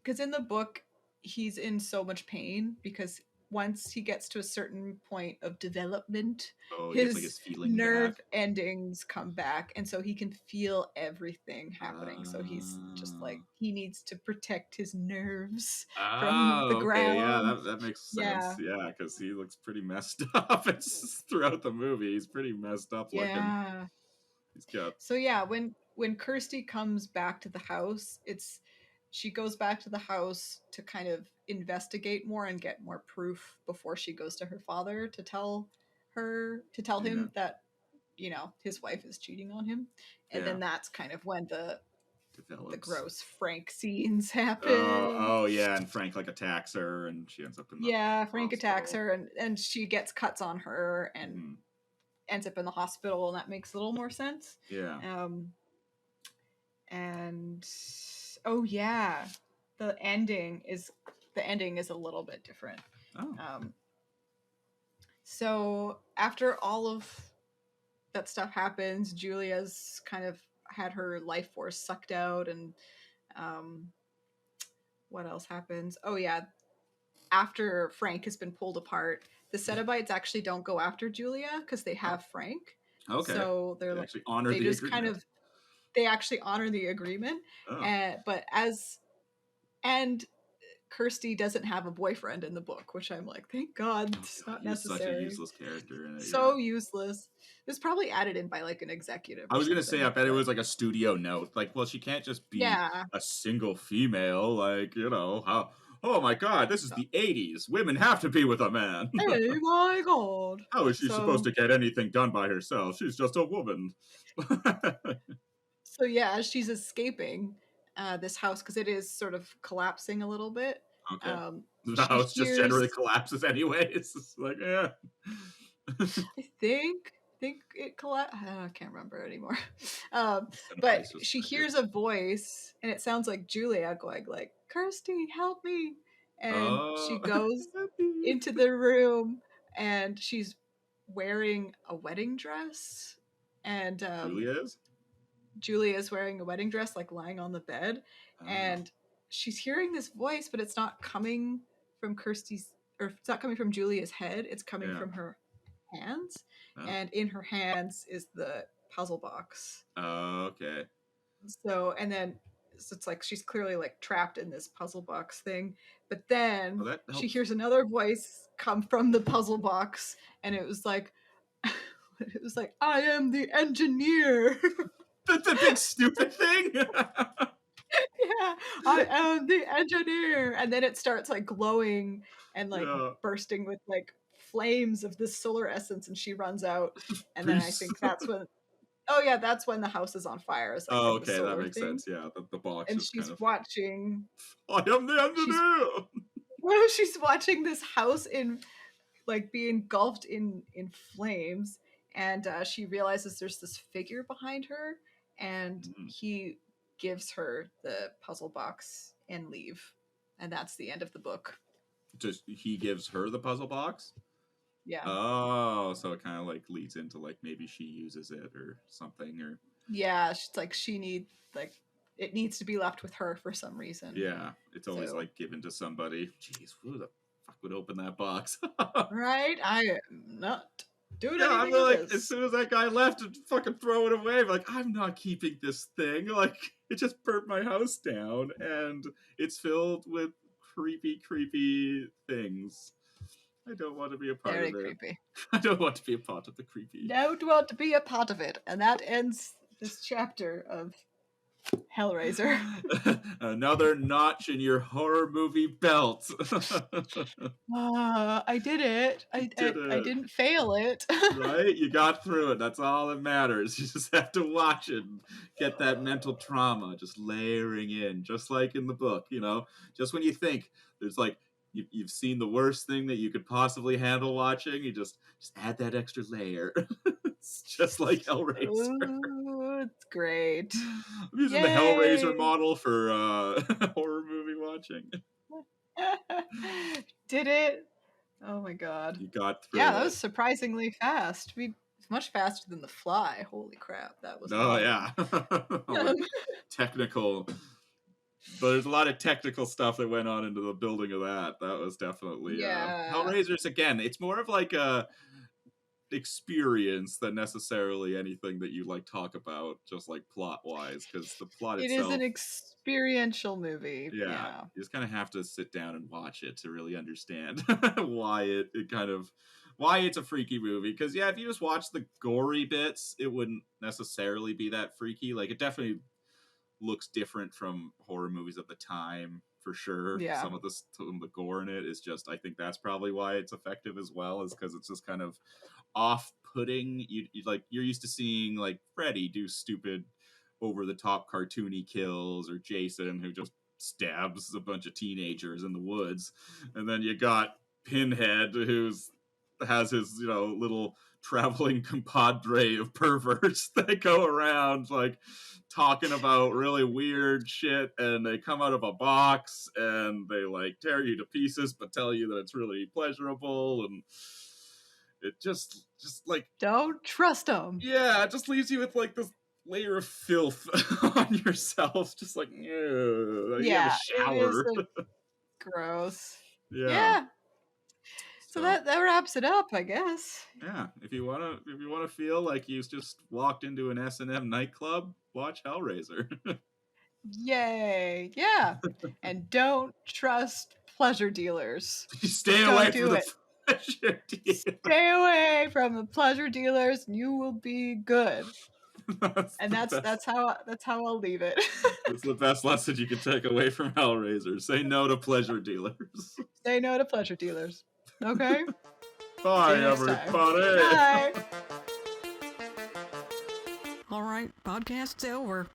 because in the book he's in so much pain because once he gets to a certain point of development, Oh, he gets like his his feeling nerve back. endings come back, and so he can feel everything happening. So he's just like, he needs to protect his nerves from the Okay, yeah, ground. that makes sense. Yeah. Yeah, because he looks pretty messed up. It's throughout the movie, he's pretty messed up looking. Yeah. He's got So yeah, when Kirsty comes back to the house, she goes back to the house to kind of investigate more and get more proof before she goes to her father to tell him that, you know, his wife is cheating on him. And then that's kind of when the develops. gross Frank scenes happen. Oh yeah, and Frank like attacks her, and she ends up in the Frank attacks hospital. her, and she gets cuts on her and ends up in the hospital, and that makes a little more sense. Yeah. And oh yeah, the ending is a little bit different. So after all of that stuff happens, Julia's kind of had her life force sucked out, and what else happens? Oh yeah, after Frank has been pulled apart, the Cenobites actually don't go after Julia because they have Frank. Okay. So they're they like, actually honor they the just agreement. kind of, they actually honor the agreement. But and Kirsty doesn't have a boyfriend in the book, which I'm like, thank God, it's not necessary. Such a useless character in it. So useless. It was probably added in by like an executive. I was gonna say, I bet it was like a studio note. Like, well, she can't just be a single female. Like, you know, how? Oh my God, this is the '80s. Women have to be with a man. Oh my God. How is she supposed to get anything done by herself? She's just a woman. So yeah, as she's escaping this house, because it is sort of collapsing a little bit. Okay. The house just generally collapses anyways. It's like, yeah. I think it collapsed. I can't remember anymore. But she hears a voice, and it sounds like Julia going like, "Kirsty, help me!" And she goes into the room, and she's wearing a wedding dress, and Julia's wearing a wedding dress, like lying on the bed, and she's hearing this voice, but it's not coming from Kirsty's, or it's not coming from Julia's head. It's coming from her hands, and in her hands is the puzzle box. Okay. So, and then it's like she's clearly like trapped in this puzzle box thing, but then she hears another voice come from the puzzle box, and it was like, I am the engineer. That's a big stupid thing. Yeah, I am the engineer. And then it starts like glowing and like bursting with like flames of this solar essence, and she runs out. And then I think that's when, that's when the house is on fire. It's like okay, that makes sense. Yeah, the box. And she's watching. I am the engineer. She's watching this house be engulfed in flames, and she realizes there's this figure behind her, and he gives her the puzzle box and leave, and that's the end of the book. Just he gives her the puzzle box? Yeah. Oh, so it kind of like leads into like maybe she uses it or something, or it's like it needs to be left with her for some reason. Yeah, it's always like given to somebody. Jeez, who the fuck would open that box? Right? I am not doing anything. I'm like, as soon as that guy left, and fucking throw it away. I'm like, I'm not keeping this thing. Like, it just burnt my house down, and it's filled with creepy things. I don't want to be a part of it. Very creepy. I don't want to be a part of the creepy. Don't want to be a part of it. And that ends this chapter of Hellraiser. Another notch in your horror movie belt. I did it. I didn't fail it. Right? You got through it. That's all that matters. You just have to watch it and get that mental trauma just layering in, just like in the book, you know? Just when you think there's like, you've seen the worst thing that you could possibly handle watching, you just add that extra layer. It's just like Hellraiser. Ooh, it's great. I'm using the Hellraiser model for horror movie watching. Did it? Oh my God. You got through that was surprisingly fast. Much faster than The Fly. Holy crap, that was yeah. Technical But there's a lot of technical stuff that went on into the building of that. That was definitely Hellraisers. Again, it's more of like a experience than necessarily anything that you like talk about, just like plot wise, because the plot It itself is an experiential movie. yeah, you just kind of have to sit down and watch it to really understand why it kind of why it's a freaky movie. Because yeah, if you just watch the gory bits, it wouldn't necessarily be that freaky. Like it definitely looks different from horror movies of the time for sure. Yeah. Some of the gore in it is just, I think that's probably why it's effective as well, is because it's just kind of off-putting. You like, you're used to seeing like Freddy do stupid over the top cartoony kills, or Jason who just stabs a bunch of teenagers in the woods, and then you got Pinhead who's has his, you know, little traveling compadre of perverts that go around like talking about really weird shit, and they come out of a box and they like tear you to pieces but tell you that it's really pleasurable, and it just like don't trust them. Yeah, it just leaves you with like this layer of filth on yourself, just like you have a shower. It is gross. Yeah. So that wraps it up, I guess. Yeah, if you wanna feel like you just walked into an S&M nightclub, watch Hellraiser. Yay! Yeah, and don't trust pleasure dealers. Stay away from the pleasure dealers. Stay away from the pleasure dealers, and you will be good. That's how I'll leave it. It's the best lesson you can take away from Hellraiser. Say no to pleasure dealers. Say no to pleasure dealers. Okay? Bye, everybody. Bye. All right, podcast's over.